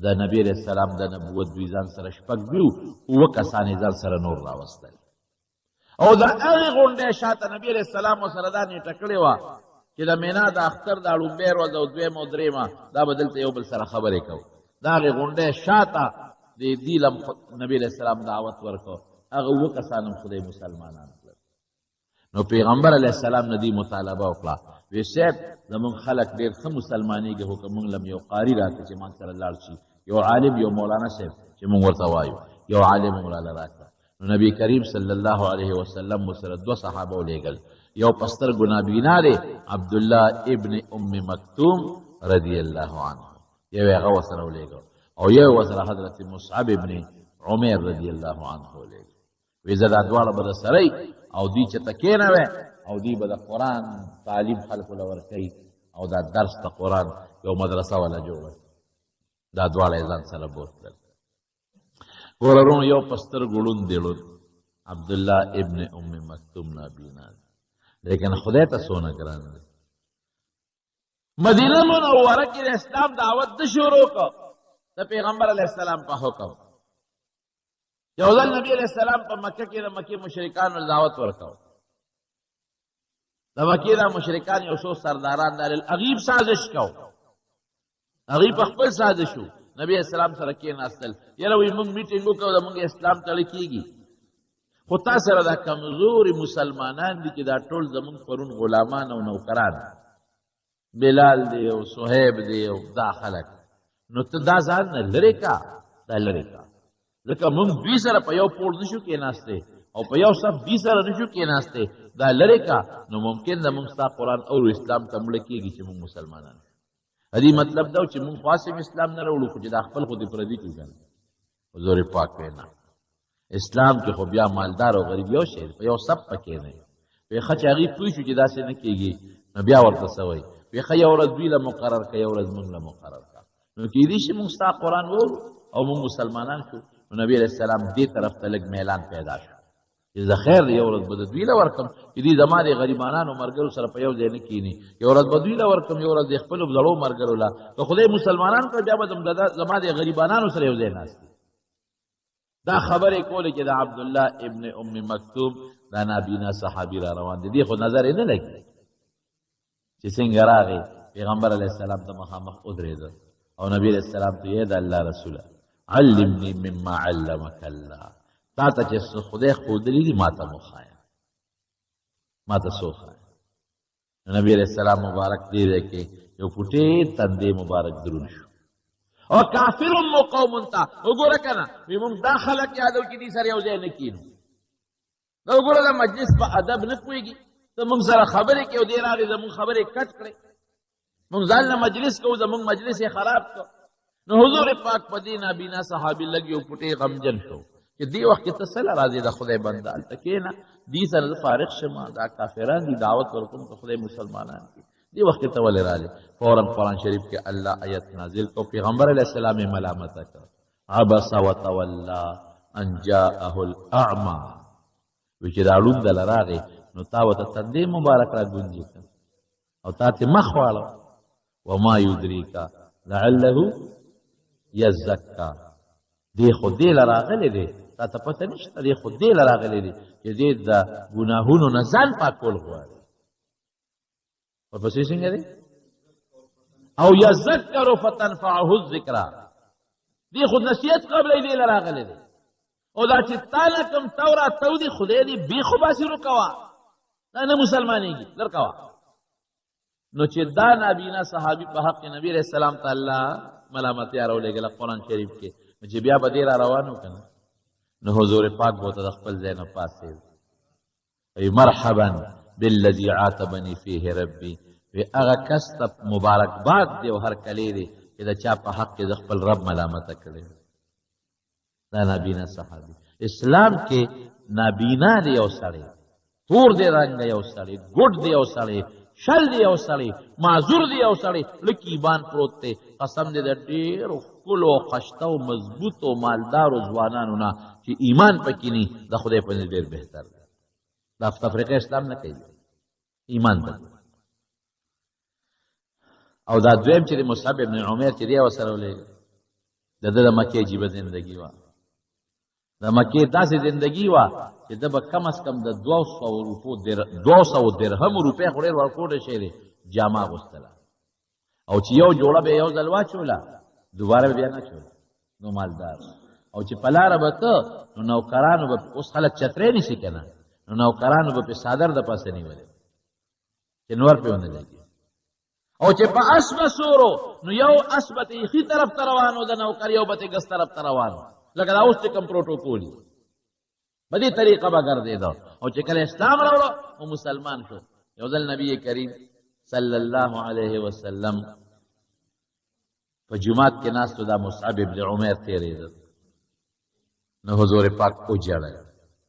د نبی علیہ السلام د نبوت دوی ځان سره شپږ دیو اووه کسان یې ځان سره نور راوستل او د هغې غونډۍ شاته نبي علیہ السلام ورسره دا نیټه کړې وه چې د مینا د اختر دا لومبۍ ورځ او دویمه او درېیمه دا به دلته یو بل سره خبرې کوو د هغې غونډۍ شاته د دې لم نبي علیہ السلام دعوت ورکړ هغه اووه کسان هم خدای مسلمانان کړل نو پیغمبر علیہ السلام نه دې مطالبه وکړه وی صاحب زمونږ خلک ډېر ښه مسلمانېږي خو که مونږ لم یو قاري راکړه چې مونږ سره لاړ شي یو عالم یو مولانا صاحب چې مونږ ورته وایو یو عالم مونږ راله راکړه نو نبی کریم صلی الله علیه وسلم سره دوه صحابه ولیږل یو په سترګو نابینا دی عبدالله ابن ام مکتوم رضی الله عنه یو هغه ورسره ولیږه او یو ورسره حضرت مصعب ابن عمر رضی الله عنه لګ وی زه دا دواړه به سره او دی چې تکینه او دی به د قرآن تعلیم خلکو له ورکوي او دا درس د قرآن یو مدرسه ولا جوړه دا دواړه یې ځان سره بوتلل. ورونو یو په سترګو ړوند دی ړوند عبدالله ابن ام مکتوم نابینا دی لیکن خدای ته څونه ګران دی. مدینه منوره کې د اسلام دعوت د شروع کو د پیغمبر علیه السلام په حکم. یو ځل نبی علیه السلام په مکه کې د مکې مشرکانو دعوت ورکاو. د مکې د مشرکان یو څو سرداران د الغیب سازش کو. هغوی په خپل سازش شو نبی علیه السلام سره کېناستل. یاره وایي موږ میټینګ وکړو د موږ اسلام تړل کېږي خو تا سره دا کمزوري مسلمانان دي چې دا ټول زموږ پرون غلامان او نوکران بلال دی او صہیب دی او دا خلک نو ته دا ځان نه لرې کا دا لرې کا ځکه موږ دوی سره په یو پوړ نشو کېناستی او په یو صف دوی سره نشو کېناستی دا لرې کا نو ممکن ده موږ ستا قرآن او اسلام ته مړه کېږي چې موږ مسلمانان دې مطلب دا چې موږ خاصم اسلام نه راوړو خو چې دا خپل خو دې پردي کړي کنه حضور پاک وینا اسلام کې خو بیا مالدار او غریب یو شی په یو سب پکې نه وي ښه چې هغوی پوه شو چې داسې نه کېږي نو بیا ورته څه وایي وي ښه یو ورځ دوی له مقرر کړه یو ورځ موږ له مقرر کړه نو کېدای شي موږ ستا قرآن وورو او موږ مسلمانان شو. نو نبي علیه السلام دې طرف ته لږ میلان پیدا شو چې زه خیر دی یو ورځ به د دوی له ورکړم چې دوی زما د غریبانانو ملګرو سره په یو ځای نه کښېني یو ورځ به دوی له ورکړم یو ورځ د خپلو زړو ملګرو له که خدای مسلمانان کړه بیا به زما د غریبانانو سره یو ځای ناست دي. دا خبرې کولې چې د عبدالله ابن ام مکتوم دا نابینا صحابي را روان دي دې خو نظر یې نه لګي چې څنګه راغی پیغمبر علیه السلام ته مخامخ ودرېده او نبی علیه السلام ته یې د الله رسوله علمني مما علمك الله تا ته چې خدای ښودلي دي ما ته مو ښایه ما ته څه وښایه. نبی علیه السلام مبارک دې ځای کې یو پوټې تندې مبارک دروند شو او کافر مو قوم ته وګوره که نه وي موږ دا خلک یادو چې دې سره یو ځای نه کېنو دا وګوره د مجلس په ادب نه پوهېږي ته موږ سره خبرې کوي او دې راغې زموږ خبرې کټ کړې موږ ځان نه مجلس کوو زموږ مجلس یې خراب کړ. نو حضور پاک په دې نابینا صحابي لږ یو پوټې غمجن شو چې دې وخت کې ته څه له راځې د خدای بنده هلته کښېنه دې سره زه فارغ شم دا کافران دي دعوت ورکوم که خدای مسلمانان دي دې وخت کې ته ولې راځې. فوراً قرآن شریف کې الله آیت نازل کو پیغمبر علیه السلام یې ملامته کړ عبس وتولى ان جاءه الاعمى وی چې دا ړوند دله راغې نو تا ورته تندې مبارک را ګونجې کړ او تا ته مخ واړه وما یدریک لعله یزکا دې خو دې له راغلی دی تا ته پته نشته دې خو دې له راغلی دی چې دې د ګناهونو نه ځان پاکول غواړي ورپسې څنګه دی او یذکر فتنفعه الذکرا دې خو نصیحت قبله دې له راغلی دی او دا چې تا نه کوم تورات تو دي خدای دې بیخو باسي روکوه دا نه مسلمانېږي در کوه. نو چې دا نابینا صحابي په حق نبی علیه السلام ته الله ملامتیا راولېږله قرآن شریف کې نو چې بیا به دې را روان و که نه نو حضور پاک به ورته د خپل ځای نه پاڅېد وی مرحبا بالذي عاتبني فيه ربي وی هغه کس ته مبارکباد دی او هرکلی دی چې د چا په حق کې د خپل رب ملامته کړی دا نابینا صحابي. اسلام کې نابینا دی یو سړی تور دی رنګه یو سړی ګوډ دی یو سړی شل دی یو سړی معذور دی یو سړی لږ ایمان پروت دی قسم دی د ډېرو ښکلو او خشته او مضبوطو مالدارو ځوانانو نه چې ایمان پکې ني د خدای په نزد ډېر بهتر دی. دا تفریقه اسلام نه کوي ایمان ته. او دا دویم چې د مصعب ابن عمر چې دی ورسره ولېږه د ده د مکې عجیبه زندګي وه د مکې داسې زندګي وه چې ده به کم از کم د 200 درهم روپۍ خو ډېر ورکوټه شی دی جامه اغوستله او چې یو جوړه به یو ځل واچوله دوباره به بیا نه چوله نو مالدار او چې په لاره به ته نو نوکرانو به اوس خلک چترۍ نیسي که نه نو نوکرانو به پې څادر د پاسه نیولې چې نور پې ونه لګي او چې په اس به سورو نو یو اس به ته یخي طرف ته روان و د نوکر یو به ته ګس طرف ته روان و لکه دا اوس چې کوم پروټوکول دي په دې طریقه به ګرځېده او چې کله اسلام راوړه او مسلمان شو. یو ځل نبی کریم صلی الله علیه وسلم په جومات کې ناستو دا مصعب ابن عمر تېرېده نو حضور پاک وجړل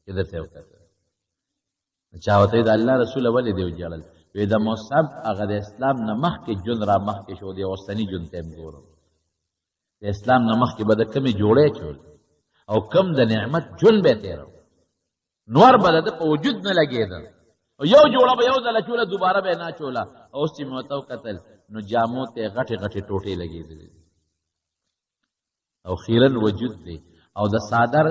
چې درته وکړه چا ورته د الله رسول ولې دی وجړل وی د مصعب هغه د اسلام نه مخکې ژوند را مخکې شو دی اوسني ژوند ته ګورم د اسلام نه مخکې به د کمې جوړې چول او کم د نعمت ژوند به تېرو نور به د په وجود نه لګېده او یو جوړه به یو ځله چوله دوباره به نه چوله اوس چې مې ورته وکتل نو جامو ته غټې غټې ټوټې لګېدلې او خیرن وجود دی او د صادر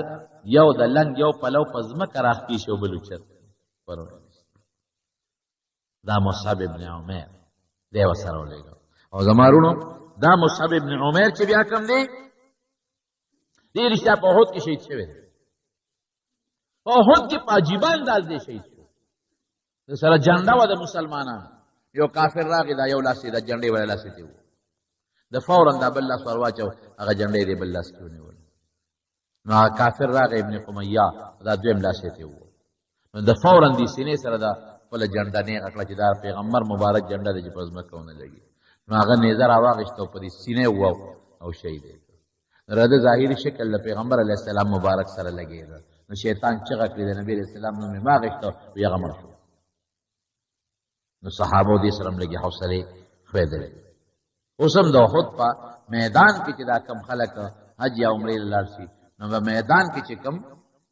یو د لنګ یو پلو په ځمکه راخکې شو بل اوچت دا مصعب ابن عمیر دی ورسره ولېږه او زما وروڼو دا مصعب ابن عمیر چې بیا کوم دی دې رښتیا په احد کې شهید شوی دی په احد کې په عجیبه انداز دی شهید شو د سره جنډه وه د مسلمانانو یو کافر راغی دا یو لاس یې د جنډې ولی لاس یې و د فورا دا بل لاس ور واچو هغه جنډې یې بل لاس کې ونیول نو هغه کافر راغی ابن قمیه دا دویم لاس یې ته و نو د فورا دې سینې سره دا خپله جنډه نیغه کړه چې دا پیغمبر مبارک جنډه ده چې په ځمکه ونه لګي نو هغه نیزه راواخېسته او په دې سینې وواو او شهید یې کړ د ظاهري شکل د پیغمبر علیه السلام مبارک سره لګېده نو شیطان چغه کړې د نبي علیه السلام نوم یې واخېسته وی هغه مړ شو نو صحابو دې سره هم لږې حوصلې ښوېدلې اوس هم د احد په میدان کې چې دا کم خلک حج یا عمرې له لاړ شي نو په میدان کې چې کم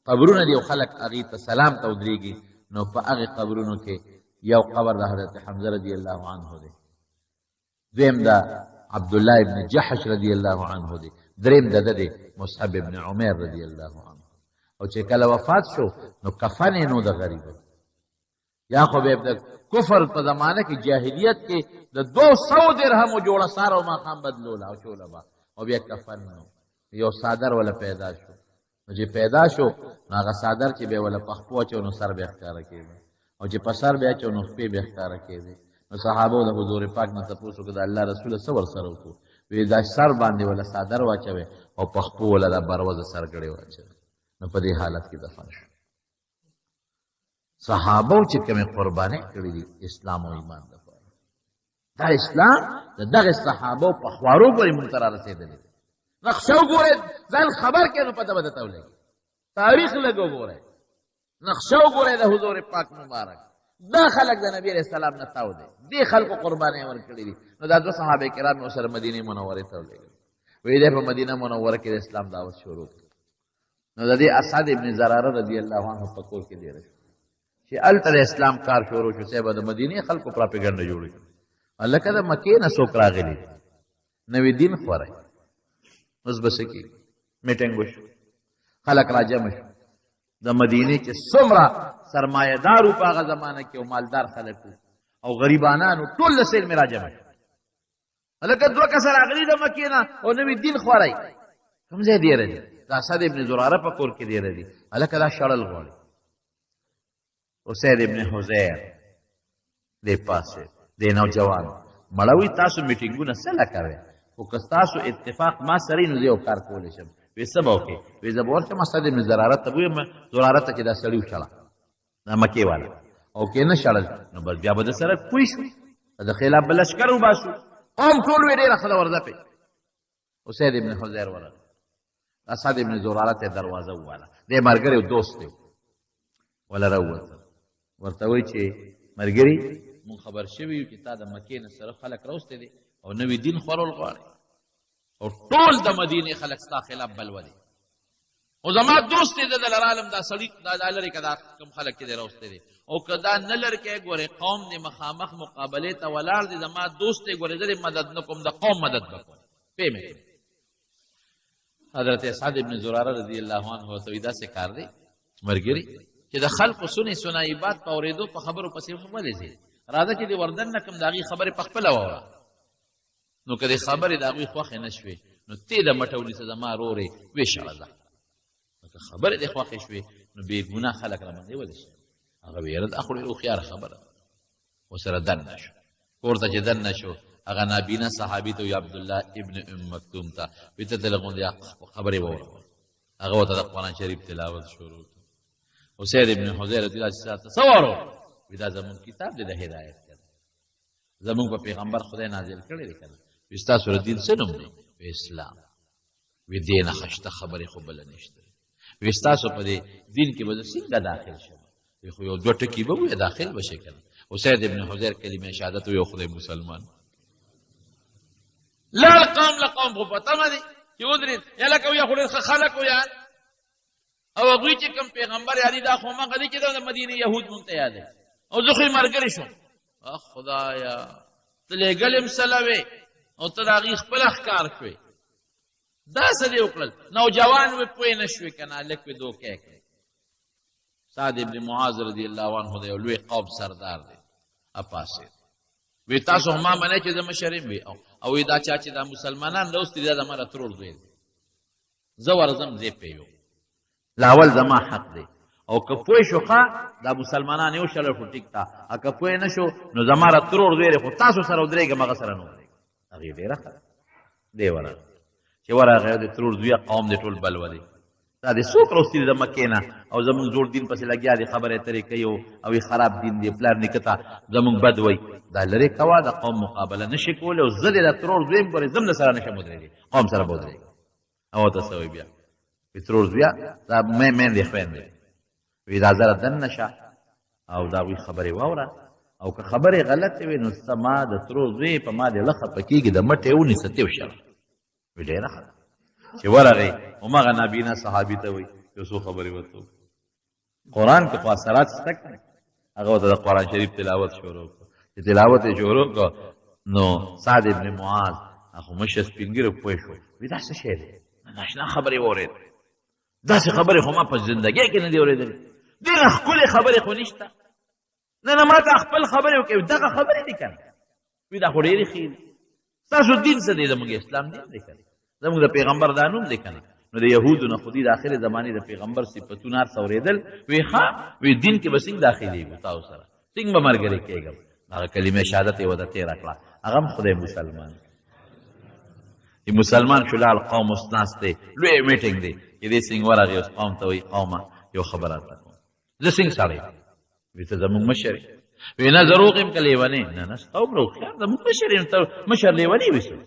قبرونه دي او خلک هغې ته سلام ته ودرېږي نو په هغې قبرونو کې یو قبر د حضرت حمزه رضی الله عنه دی دویم د عبدالله ابن جحش رضی الله عنه دی دریم د ده دی مصعب ابن عمیر رضی الله عنه او چې کله وفات شو نو کفن یې نو د غریبو یا خو به د کفر په زمانه کې جاهلیت کې د 200 درهمو جوړه سار او ماښام بدلوله او چوله به او بیا کفن نو یو صادر ولا پیدا شو نو چې پیدا شو نو هغه صادر چې به ولا پخپو اچو نو سر به ښکاره کېده او چې په سر به اچو نو خپې به ښکاره کېدې نو صحابو د حضور پاک نه تپوس وکړه د الله رسول څه ورسره وکړو وی دا سر باندې ولا صادر واچوي او پخپو ولا د بروزه سرګړې واچوي نو په دې حالت کې دفن شو صحابو چې کومې قربانۍ کړې دي اسلام او ایمان دپاره دا اسلام د دغه صحابو په خوارو پورې مونږ ته را رسېدلی دی نقشه وګورئ ځان خبر کړئ نو پته به درته ولګي تاریخ لږ وګورئ نقشه وګورئ د حضور پاک مبارک دا خلک د نبي علیه السلام نه تاو دی دې خلکو قربانۍ ورکړي دي نو دا دوه صحابه کرام یې ورسره مدینې منورې ته ولېږل وایي دی په مدینه منوره کې د اسلام دعوت شروع کړ نو د دې اسعد ابن زراره رضی الله عنه په کور کې دېره شو چې هلته د اسلام کار شروع شو صاحب د مدینې خلکو پراپیګنډه جوړه کړه هلکه د مکې نه څوک راغلي نوی دین خوری اوس به څه کېږي میټینګ وشو خلک راجمع شو د مدینې چې څومره سرمایهدارو په هغه زمانه کې او مالدار خلک او غریبانانو ټول له سیل مې راجمع شو هلکه دوه کسه راغلي د مکې نه او نوی دین خوری کوم ځای دیره دي د اسد ابن زراره په کور کې دیره دي هلکه دا شړل غواړي اسید ابن حزیر دی پاسه دی نوجوان مړوي تاسو میټینګونه څه له کوئ خو که ستاسو اتفاق ما سره نو زه یو کار کولی شم وی څه به وکړې وی زه به ورشم اسد ابن زراره ته ویم زراره ته چې دا سړي وشړه دا مکې والا او که نه شړل نو بس بیا به د سره پوه شو د خلاف به لشکر وباسو قوم ټول وی ډېره ښه ورځپې اسید ابن حزیر ورغی اسد ابن زراره ته دروازه وواله دی ملګری دوست دی ولا راووته ورته وایي چې ملګري مونږ خبر شوي یو چې تا د مکې نه سره خلک راوستی دي او نوي دین خورول غواړي او ټول د مدینې خلک ستا خلاف بلوه دي او زما دوست دی د لرالم دا سړي دا لرې که دا کوم خلک چې دی راوستی دي او که دا نه لر کې ګورې قوم د مخامخ مقابلې ته ولاړ دی زما دوست دی ګورې زه د مدد نه کوم د قوم مدد به کوم پوه مې حضرت اسعد ابن زراره رضی الله عنه ورته وایي داسې کار دی ملګري چې د خلقو سنې سنایبات په اورېدو په خبرو پسې ولې ځې راځه چې د وردن نه کوم د هغې خبرې په خپله واوره نو که د خبرې د هغوی خوښې نه شوې نو ته د مټه ونیسه زما رورې ویې ځه نو که خبرې دې خوښې شوې نو بې ګناه خلک راباندې ولې شي هغه ویره د اخو ډېره هوښیاره خبره ده ورسره دننه شو کور ته چې دننه شو هغه نابینا صحابي ته وي عبدالله ابن ام مکتوم ته وایي ته دلته غوندې خبرې واوره هغه ورته د قرآن شریف تلاوت شروع کړ اسید ابن حزیر رضی الله عنه څه واورو وایي دا زمونږ کتاب دی د هدایت کنه زمونږ په پیغمبر خدای نازل کړی دی کنه وایي ستاسو د دین څه نوم دی وایي اسلام وایي دې نه ښه شته خبرې خو بله نشته وی ستاسو په دې دین کې به زه څنګه داخل شم؟ وی خو یو دوه ټکي به ووایې داخل به شې که نه. اسید ابن حضیر کلمه شهادت وی خدای مسلمان لاړ قوم له قوم خو په تمه دی چې ودرېد یا لکه ویا خو ډېر ښه خلک وو یار او هغوی چې کوم پیغمبر یادي دا خو همغه دی چې د مدینې یهود مونږ ته یادوي او زه خو یې ملګری شوم. خدایا ته لېږل یم سلوې او ته د هغې خپله ښکار شوې دا څه دې وکړل نوجوان وې پوه نه شوې که نه هلک وې دوکې کړې. سعد ابن معاذ رضی الله عنه دی یو لوی قوم سردار دی اپاسېد وی تاسو هم ما منئ چې زه مشر یم وی او وی دا چا چې دا مسلمانان راوستي دا زما د ترور زوی دی زه ورځم ځې پې لاول زما حق دی او که پوه شو ښه دا مسلمانان یو شله خو ټیک تا او که پوه نه شو نو زما را ترور زوی دی خو تاسو سره ودرېږم هغه سره نه ودرېږم. هغې ډېره ښه دی ورغی چې ورغی د ترور زویه قوم دی ټول بلوه دی دا دې څوک راوستي دي د مکې نه او زمونږ زوړ دین پسې لګیا دي خبرې اترې کوي او خراب دین دی پلار نیکه ته زمونږ بد وایي دا لرې کوه د قوم مقابله نه شي کولی او زه دې د ترور زوی یم ګورې زه هم د سره نه شم ودرېږي قوم سره به ودرېږم. او ته څه وایي بیا وایي ترور زویه دا میندې خویندې وایي دا زره دننه شه او د هغوی خبرې واوره او که خبرې غلطې وي نو ته ما د ترور زوی په ما دې له خفه کېږي د مټې ونیسه تېو شه. وایي ډېره ښه چې ورغی همغه نابینا صحابي ته وایي یو څو خبرې ورته قرآن کې خو اثرات شته که نه هغه ورته د قرآن شریف تلاوت شروع کړو چې تلاوت یې شروع کړو نو سعد ابن معاذ هغه مشر سپین ږیری پوه شو وایي دا څه شی دی ناشنا خبرې واورېد داسې خبرې خو ما په زندګۍ کې نه دي اورېدلې ډېره ښکلې خبرې خو نشته نه نه ما ته خپل خبرې وکړې دغه خبرې دي که نه وایي دا خو ډېرې ښې دي ستاسو دین څه دی زموږ اسلام دین دی که نه زموږ د پیغمبر دا نوم دی که نه نو د یهودو نه خو دي د آخرې زمانې د پیغمبر صفتونه هر څه اورېدل وایي ښه وایي دین کې به څنګه داخلېږو تاسو سره څنګه به ملګري کېږم هغه کلمې شهادت یې ورته تېره کړه هغه هم خدای مسلمان چې مسلمان شو لاړ قوم اوس ناست دی لوی میټینګ دی چې دې څنګه ورغی اوس قوم ته وایي قومه یو خبره راته کوم زه څنګه سړی وایي ته زموږ مشر یې وایي نه زه روغ یم که لیونی نه نه ستا هم روغتیا زموږ مشر یم ته مشر لیونی وایي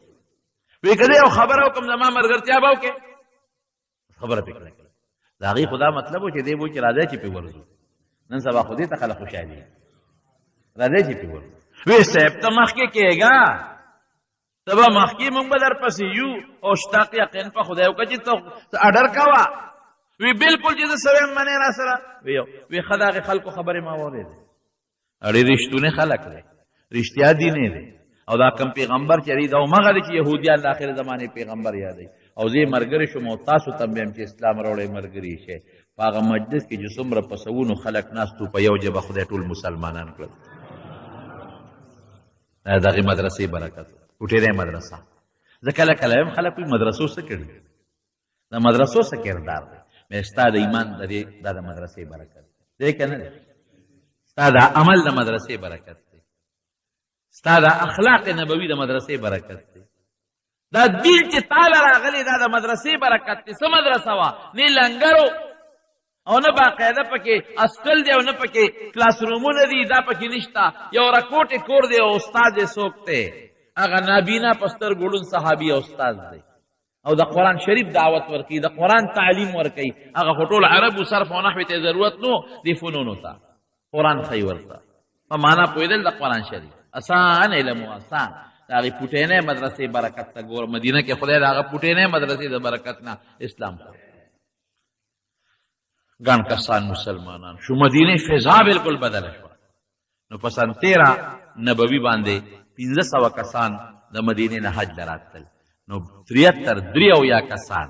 وایي که زه یو خبره وکړم زما ملګرتیا به وکړې خبره پې کړه د هغې خو دا مطلب و چې دی به چې راځئ چې پې ورځو نن سبا خو دې ته خلک خوشحالي راځئ چې پې ورځو وایي صاحب ته مخکې کېږه ته به مخکې مونږ به درپسې یو او شتاق یقین په خدای وکړه چې ته اډر کوه وی بلکل چې زه څه ویم منې را سره وی ښه د هغې خلکو خبرې ما واورېدې ډېر رښتونې خلک دی رښتیا دینې دی او دا کم پیغمبر چې دی دا همغه دی چې یهودیان د آخر زمانې پیغمبر یادوي او زه یې ملګری شوم او تاسو ته هم ویم چې اسلام راوړی ملګري شئ په هغه مجلس کې چې څومره په سوونو خلک ناست وو په یو جبه خدای ټول مسلمانان کړل د هغې مدرسې برکت کوټېری مدرسه زه کله کله یم خلک وایي مدرسو څه کړي د مدرسو څه کردار دی مې ستا د ایمان دا د مدرسې برکت دی که نه دی ستا د عمل د مدرسې برکت دی ستا د اخلاق نبوي د مدرسې برکت دی دا دین چې تاله راغلی دا د مدرسې برکت دی څه مدرسه وه نه لنګرو او نه باقاعده پکې اسکل دی او نه پکې کلاس رومونه دي دا پکې نشته یو رکوټې کور دی او استاد یې څوک دی هغه نابینا په سترګو ړوند صحابي او استاد دی او د قرآن شریف دعوت ورکوي د قرآن تعلیم ورکوي هغه خو ټول عربو صرف او نحوې ته ضرورت نو دې فنونو ته قرآن ښیي ورته په معنا پوهېدل د قرآن شریف اسان علم و اسان د هغې پوټینۍ مدرسې برکت ته ګوره مدینه کې خدای د هغه پوټینۍ مدرسې د برکت نه اسلام ګڼ کسان مسلمانان شو مدینې فضا بالکل بدله شوه نو په سن 13 نبوي باندې 1500 کسان د مدینې نه حج ته راتلل نو 73 کسان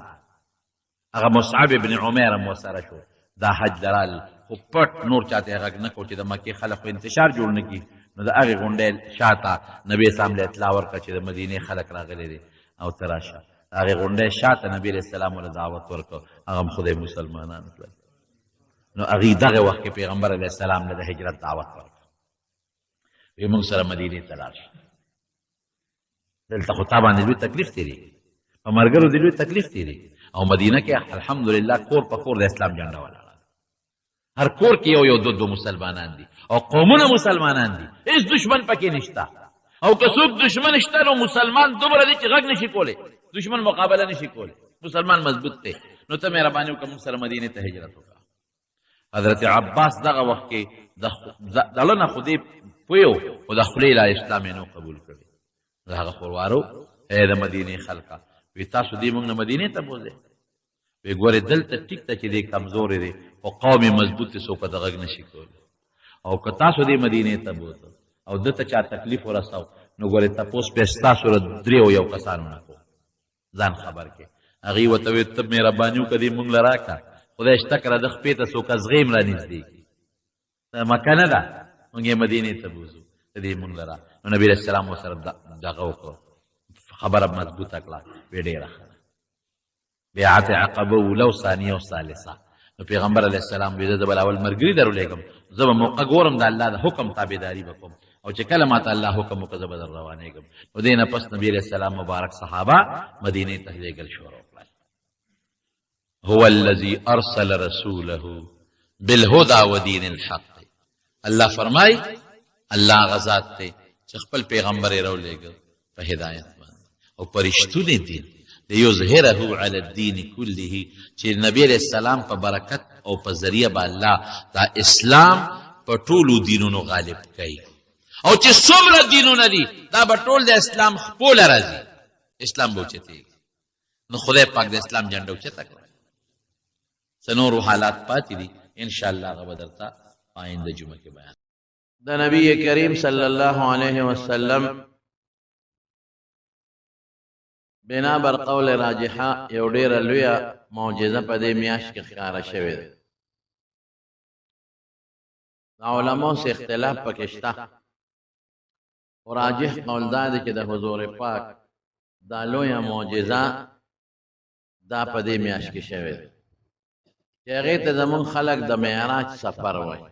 هغه مصعب ابن عمیر هم ورسره شو دا حج درال خو پټ نور چاته غږ نه کو چې د مکې خلک خو انتشار جوړ نه کړي نو د هغې غونډۍ شاته نبي اسلام له اطلاع ورکړه چې د مدینې خلک راغلي دي او ته راشه د هغې غونډۍ شاته نبي علیه السلام له دعوت ورکړه هغه هم خدای مسلمانان کړل نو هغې دغه وخت کې پیغمبر علیه السلام له د هجرت دعوت ورکړه وی موږ سره مدینې ته لاړ شه دلته خو تا باندې لوی تکلیف تېرېږي په ملګرو دې لوی تکلیف تېرېږي او مدینه کې الحمدلله کور په کور د اسلام جنډه ولاړه هر کور کې یو دو مسلمانان دي او قومونه مسلمانان دي هیڅ دشمن پکې نشته او که څوک دشمن شته نو مسلمان دومره دی چې غږ نشي کولی دشمن مقابله نشي کولی مسلمان مضبوط دی نو ته مهرباني وکړه موږ سره مدینې ته هجرت وکړه. حضرت عباس دغه وخت کې دله نه خو دې پوه خو د خولې لا اسلام یې نو قبول کړی. د هغه خوروارو ای د مدینې خلکه وی تاسو دې موږ نه مدینې ته بوځئ. وی ګورې دلته ټیک ته چې دې کمزورې دی خو قوم یې مضبوط دی څوک د غږ نشي کولی. او که تاسو دې مدینې ته بوته او ده ته چا تکلیف ورساو نو ګورې تپوس پې ستاسو له درېو یو کسانو نه کو ځان خبر کې. هغې ورته ویل ته مهرباني وکړه دې موږ له راکړه خدای شته کړه د خپې ته څوک ازغیم را نږدې کړي. مکه نه ده موږ یې مدینې ته بوځو ته دې موږ له را. نو نبي علیه السلام ورسره دغه وکړو خبره مضبوطه کړه وی ډېره ښه ده. بیعت عقبه ولو ثانیه او ثالثه. نو پیغمبر علیه السلام وی زه به اول ملګري درولېږم زه به موقع ګورم د الله د حکم تابعداري به کوم او چې کله ماته الله حکم وکړه زه به در روانېږم. نو دې نه پس نبي علیه السلام مبارک صحابه مدینې ته لېږل شروع کړل. هو الذي ارسل رسوله بالهدى ودين الحق. الله فرمای الله غزاد ته چې خپل پیغمبر یې راولېږه په هدایت باندې او په رښتوني دین لیظهره علی الدین کله چې نبی علیہ السلام په برکت او په ذریعه به الله دا اسلام په ټولو دینونو غالب کوي. او چې څومره دینونه دي دا به ټول د اسلام خپله راځي اسلام به اوچتېږي. نو خدای پاک د اسلام جنډه اوچته کړه. څه نورو حالات پاتې دي انشاءالله هغه به درته آینده جمعه کې بیان. د نبی کریم صلی الله علیه وسلم بنا بر قول راجحه یو ډیره لویه معجزه په دې میاشت کې ښکاره شوې ده. د علماو سره اختلاف پکې شته او راجح قول دا دی چې د حضور پاک دا لویه معجزه دا په دې میاشت کې شوې ده چې هغې ته زمونږ خلک د معراج سفر وایي.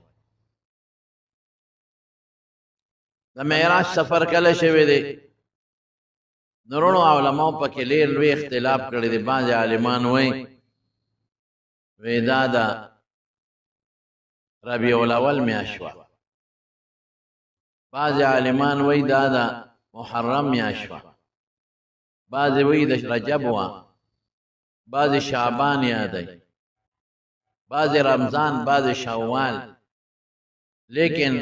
د معراج سفر کله شوی دی؟ نورونو علماو پکې ډېر لوی اختلاف کړی دی. بعضې عالمان وایي دا د ربیع الاول میاشت وه، بعضې عالمان وایي دا د محرم میاشت وه، بعضې وایي د رجب وه، بعضې شعبان یادوي، بعضې رمضان، بعضې شوال. لیکن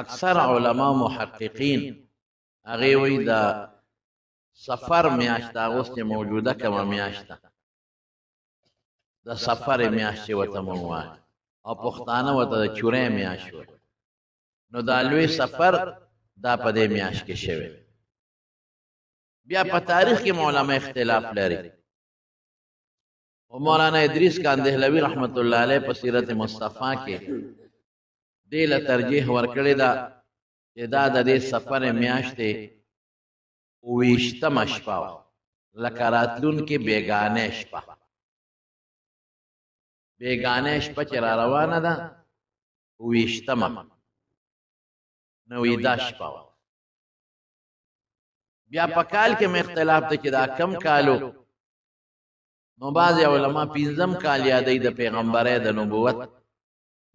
اکثر علما محققین هغې وایي د سفر میاشت هغه اوس چې موجوده کومه میاشت ده د سفر میاشت چې ورته موږ وایو او پښتانه ورته د چورې میاشت وایي. نو دا لوی سفر دا په دې میاشت کې شوی. بیا په تاریخ کې علما اختلاف لري. او مولانا ادریس کاندهلوی رحمت الله علیه په سیرت مصطفی کې دې له ترجیح ورکړې ده چې دا د دې سفر میاشتې 28مه شپه وه، لکه راتلونکې بیګانې شپه. بیګانې شپه چې را روانه ده 28مه 90 شپه وه. بیا په کال کې مې اختلاف ده چې دا کم کالو. نو بعضې علما 5م کال یادوي د پیغمبرۍ د نبوت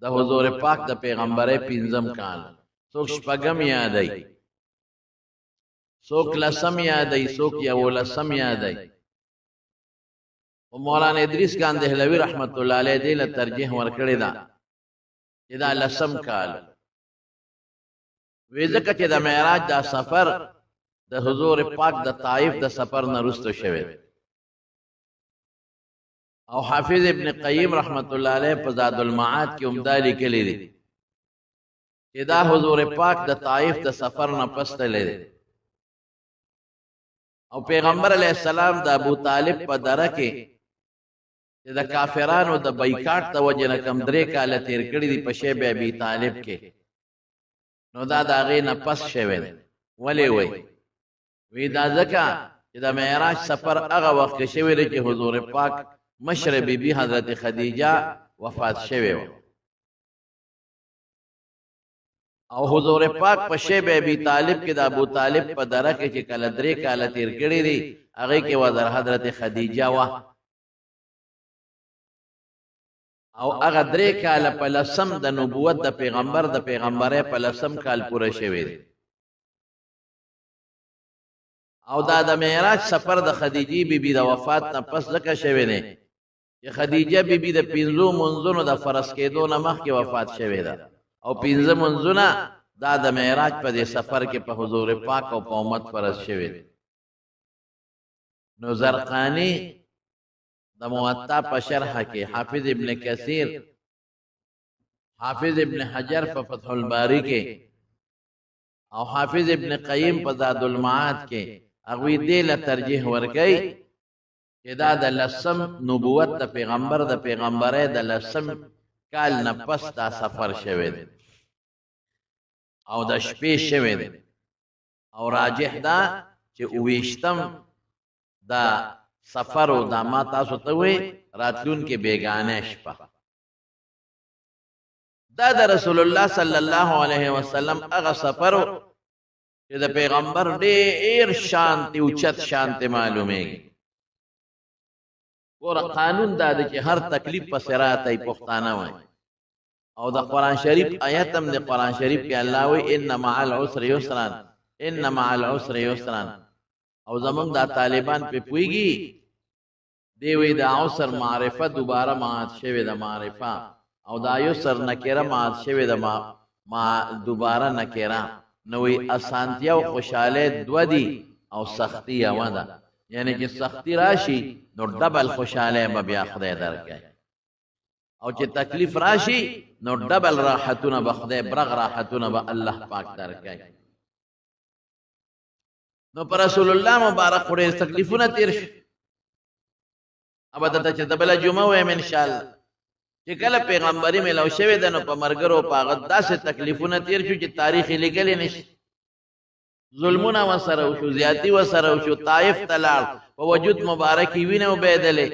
د حضور پاک د پیغمبرۍ 5م کال، څوک 6م یادوي، څوک 10م یادوي، څوک 11م یادوي. او مولانا ادریس کاندهلوی رحمت الله علیه دې له ترجیح ورکړې ده چې دا 10م کال وی، ځکه چې د معراج دا سفر د حضور پاک د طائف د سفر نه وروسته شوی. او حافظ ابن قیم رحمت الله علیه په زاد المعاد کې هم دا لیکلی دی چې دا حضور پاک د طائف د سفر نه پس تللی دی. او پیغمبر علیه السلام د ابو طالب په دره کې چې د کافرانو د بایکاټ د وجې نه کم 3 کاله تیر کړي دي په شیب ابي طالب کې، نو دا د هغې نه پس شوی دی. ولې وی دا ځکه چې د معراج سفر هغه وخت کې شوی دی چې حضور پاک مشر بی بی حضرت خدیجه وفات شوی و او حضور پاک په شیب ابي طالب کې د ابو طالب په دره کې چې کله 3 کاله تیر کړي دي هغې کې وزر حضرت خدیجه وه. او هغه 3 کاله په 10م د نبوت د پیغمبر د پیغمبرۍ په 10م کال پوره شوی دی. او دا د معراج سفر د خدیجې بی بی د وفات نه پس ځکه شوی دی چې خدیجه بیبي د 5 منځونو د فرض کېدو نه مخکې وفات شوې ده او 5 منځونه دا د معراج په دې سفر کې په حضور پاک او په امت فرض شوې ده. نو زرقانی د موطا په شرح کې حافظ ابن کثیر حافظ ابن حجر په فتح الباری کې او حافظ ابن قیم په زاد المعاد کې هغوی دې له ترجیح ورکوي چې دا د لسم نبوت د پیغمبر د پیغمبرۍ د لسم کال نه پس دا سفر شوی دی او د شپې شوی دی او راجح دا چې 28م دا سفر او دا ما تاسو ته وی راتلونکي بیگانه شپه دا د رسول الله صلی الله علیه وسلم هغه سفر چې د پیغمبر ډېر شانتی او چت شانتی معلومیږي. ور قانون دا دی چې هر تکلیف په صراط ای پښتانه وای او د قران شریف آیت هم د قران شریف کې الله وی ان مع العسر یسرا ان مع العسر یسرا او زمونږ دا طالبان په پویږي دی وی د عسر معرفه دوباره مات شوی د معرفه او دا یسر نکره مات شوی د ما دوباره نکره نوې اسانتیا او خوشاله دو دي او سختی یو ده یعنی چې سختی راشي نو ډبل خوشاله به بیا خدای درکړي او چې تکلیف راشي نو ډبل راحتونه به خدای برغ راحتونه به الله پاک درکړي. نو پر رسول الله مبارک خوري تکلیفونه تیر شي ابدا ته چې دبل جمعه وایم ان شاء الله چې کله پیغمبري ملو شوی د نو په مرګرو پاغت داسې تکلیفونه تیر شو چې تاریخ لیکل نشي. ظلمونه وسره وشو زیاتی وسره وشو طائف تلال په وجود مبارکی وینه وبیدلې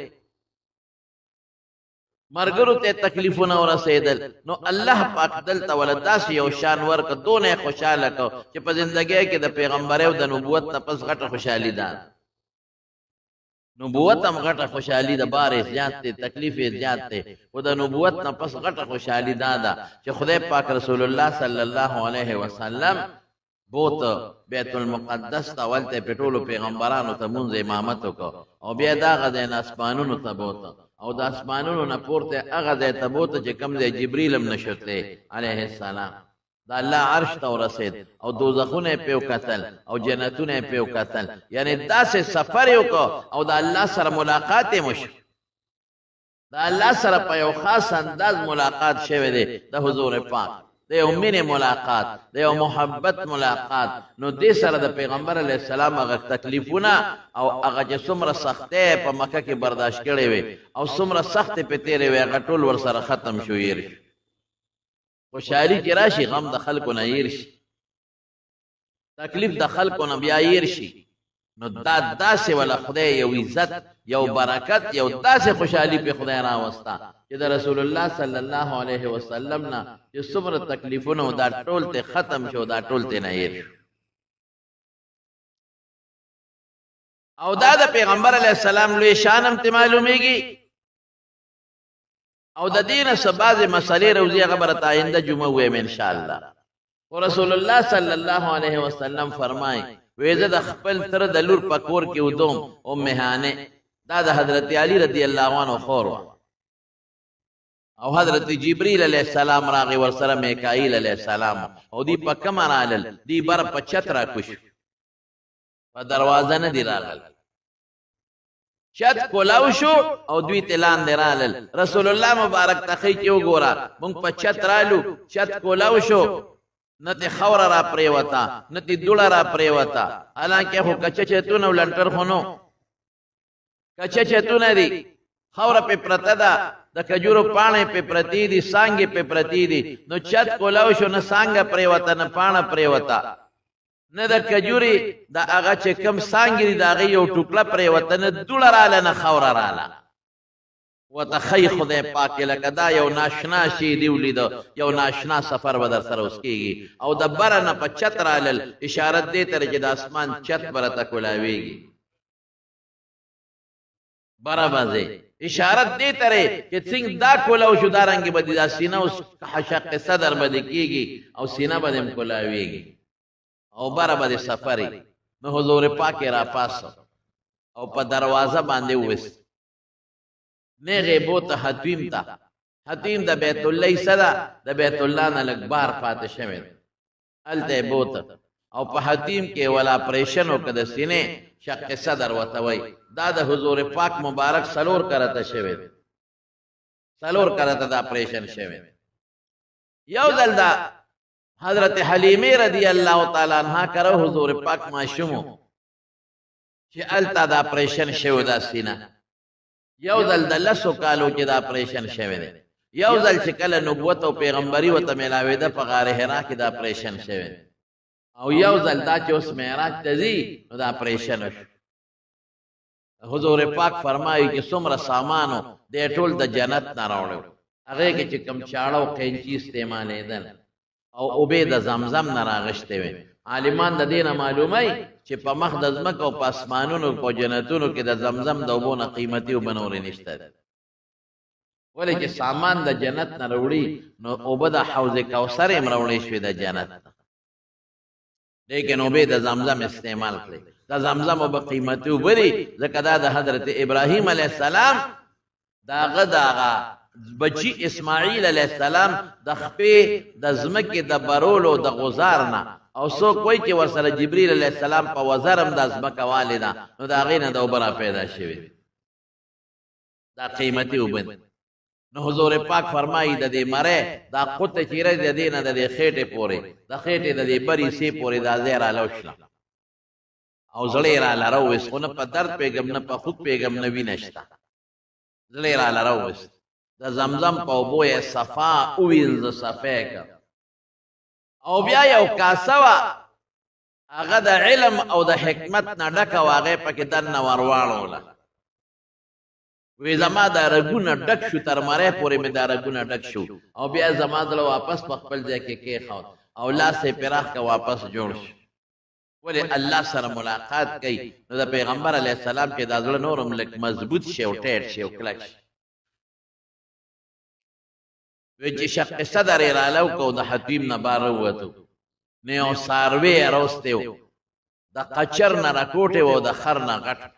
مرګرو ته تکلیفونه ورسېدل نو الله پاک دلته ولداس یو شان ورک دونه خوشاله کو چې په ژوندۍ کې د پیغمبر او د نبوت نه پس غټه خوشحالي ده. نبوت هم غټه خوشحالي ده بارې زیات ته تکلیف زیات ته او د نبوت نه پس غټه خوشحالي ده چې خدای پاک رسول الله صلی الله علیه وسلم بوت بیت المقدس ته ولته پټولو پیغمبرانو ته مونږ امامت وکړو او بیا دا غدن اسمانونو ته بوت او د اسمانونو نه پورته هغه ځای ته بوت چې کوم ځای جبرئیل هم نشوتله علیه السلام دا الله عرش ته ورسید او دوزخونه په قتل او جنتونه په قتل یعنی داسې سفر یو کو او د الله سره ملاقات مش د الله سره په یو خاص انداز ملاقات شوه دی د حضور پاک د یو مینه ملاقات د یو محبت ملاقات نو دې سره د پیغمبر علی السلام هغه تکلیفونه او هغه چې څومره سختې په مکه کې برداشت کړي وي او څومره سختې په تیرې وي هغه ټول ور سره ختم شو یې خوشحالي چې راشي غم د خلکو نه یې شي تکلیف د خلکو نه بیا یې شي نو دا داسې ولا خدای یو عزت یو برکت یو داسې خوشحالي په خدای راوستا چې د رسول الله صلی الله علیه وسلم نه چې څومره تکلیفونه دا ټول ته ختم شو دا ټول ته نه یې او دا د پیغمبر علی السلام لوی شانم ته معلومیږي او د دین سباز مسلې روزي خبره آینده جمعه وې ان شاء الله او رسول الله صلی الله علیه وسلم فرمای وېزه د خپل تر د لور پکور کې ودوم او مهانه دا د حضرت علی رضی الله عنه خور او حضرت جبرئیل علیہ السلام راغی ورسره میکائیل علیہ السلام او دی پکم رالل دی بر په چترا کوش په دروازه نه دی راغل چت کولاو شو او دوی تلان درالل رسول الله مبارک تخی چې وګورا مونږ په چت رالو چت کولاو شو نته خور را پریوتا نته دوړه را پریوتا حالانکه هو کچچتون ولنټر خونو کچچتون دی خور په پرته ده د کجورو پانه په پرتی دي سانګه په پرتی دي نو چت کولاو شو نه سانګه پریوتا نه پانه پریوتا نه د کجوري د هغه چې کم سانګري د هغه یو ټوکړه پریوتا نه دوړه رااله نه خور رااله وتخی خدای پاک لکه دا یو ناشنا شی دی ولید یو ناشنا سفر بدر سره وسکیږي او د برنه په چت رالل اشاره دې تر چې د اسمان چت برته کولاویږي برابرځي اشاره دې ترې چې څنګه دا کولاو شو دارنګ به د سینه او حشق صدر باندې کیږي او سینه باندې کولاویږي او برابر سفري نو حضور پاک را پاس او په دروازه باندې وست نیغه بوت حتیم تا حتیم د بیت الله صدا د بیت الله نه لګبار پاتې شوی الته بوت او په حتیم کې ولا اپریشن وکړ د سینې شق صدر وتوي دا د حضور پاک مبارک سلور کرته شوی سلور کرته د اپریشن شوی یو ځل دا حضرت حلیمه رضی الله تعالی عنها کرو حضور پاک ماشومو چې الته د اپریشن شوی دا سینه یو ځل د لسو کالو چې د اپریشن شوی دی یو ځل چې کله نبوت او پیغمبري وته ملاوي ده په غار حرا کې د اپریشن شوی او یو ځل دا چې اوس معراج ته ځي نو د اپریشن وشو حضور پاک فرمایي چې څومره سامانو د ټول د جنت نه راوړو هغه کې چې کم چاړه او قینچي استعمالېدل او اوبه د زمزم نه راغشته وي عالمان د دینه معلومه چې په مخ د ځمکه او په اسمانونو په جنتونو کې د زمزم د اوبو نه قیمتي او بنورې نشته ولې چې سامان د جنت نه وروړي نو اوبه د حوض کوثر هم راوړي شوی د جنت لیکن اوبه د زمزم استعمال کړي د زمزم او په قیمتي وبري ځکه دا د حضرت ابراهیم علیه السلام داغه بچی اسماعیل علیہ السلام د خپې د زمکه د برولو د غزار نه او سو کوئی چې ورسره جبرئیل علیہ السلام په وزرم د زمکه والدا نو دا غینه د اوبره پیدا شوی دا قیمتي وبد نو حضور پاک فرمایي د دې مره دا قوت چیرې د دینه د خېټه پورې د خېټه د دې بری سي پورې د زیرا لوشلا او زړې را لارو وسونه په درد پیغام نه په خود پیغام نه وینښتا زړې را لارو وس د زمزم په بوې صفا او وینځ صفیک او بیا یو کاسوا هغه د علم او د حکمت نه ډکه واغې پکې دنه ورواړوله وی زما دا رګونه ډک شو تر مړې پورې مې دا رګونه ډک شو او بیا زما دل واپس په خپل ځای کې خاو او لاسه پراخ کا واپس جوړ شو ولی الله سره ملاقات کوي نو د پیغمبر علی السلام کې د ځل نورم لک مضبوط شي او ټیټ شي او کلک شي وی چې شق صدر را لو کو د حتیم نه بار وته نه او ساروی راستیو د قچر نه راکوټه و د خر نه غټ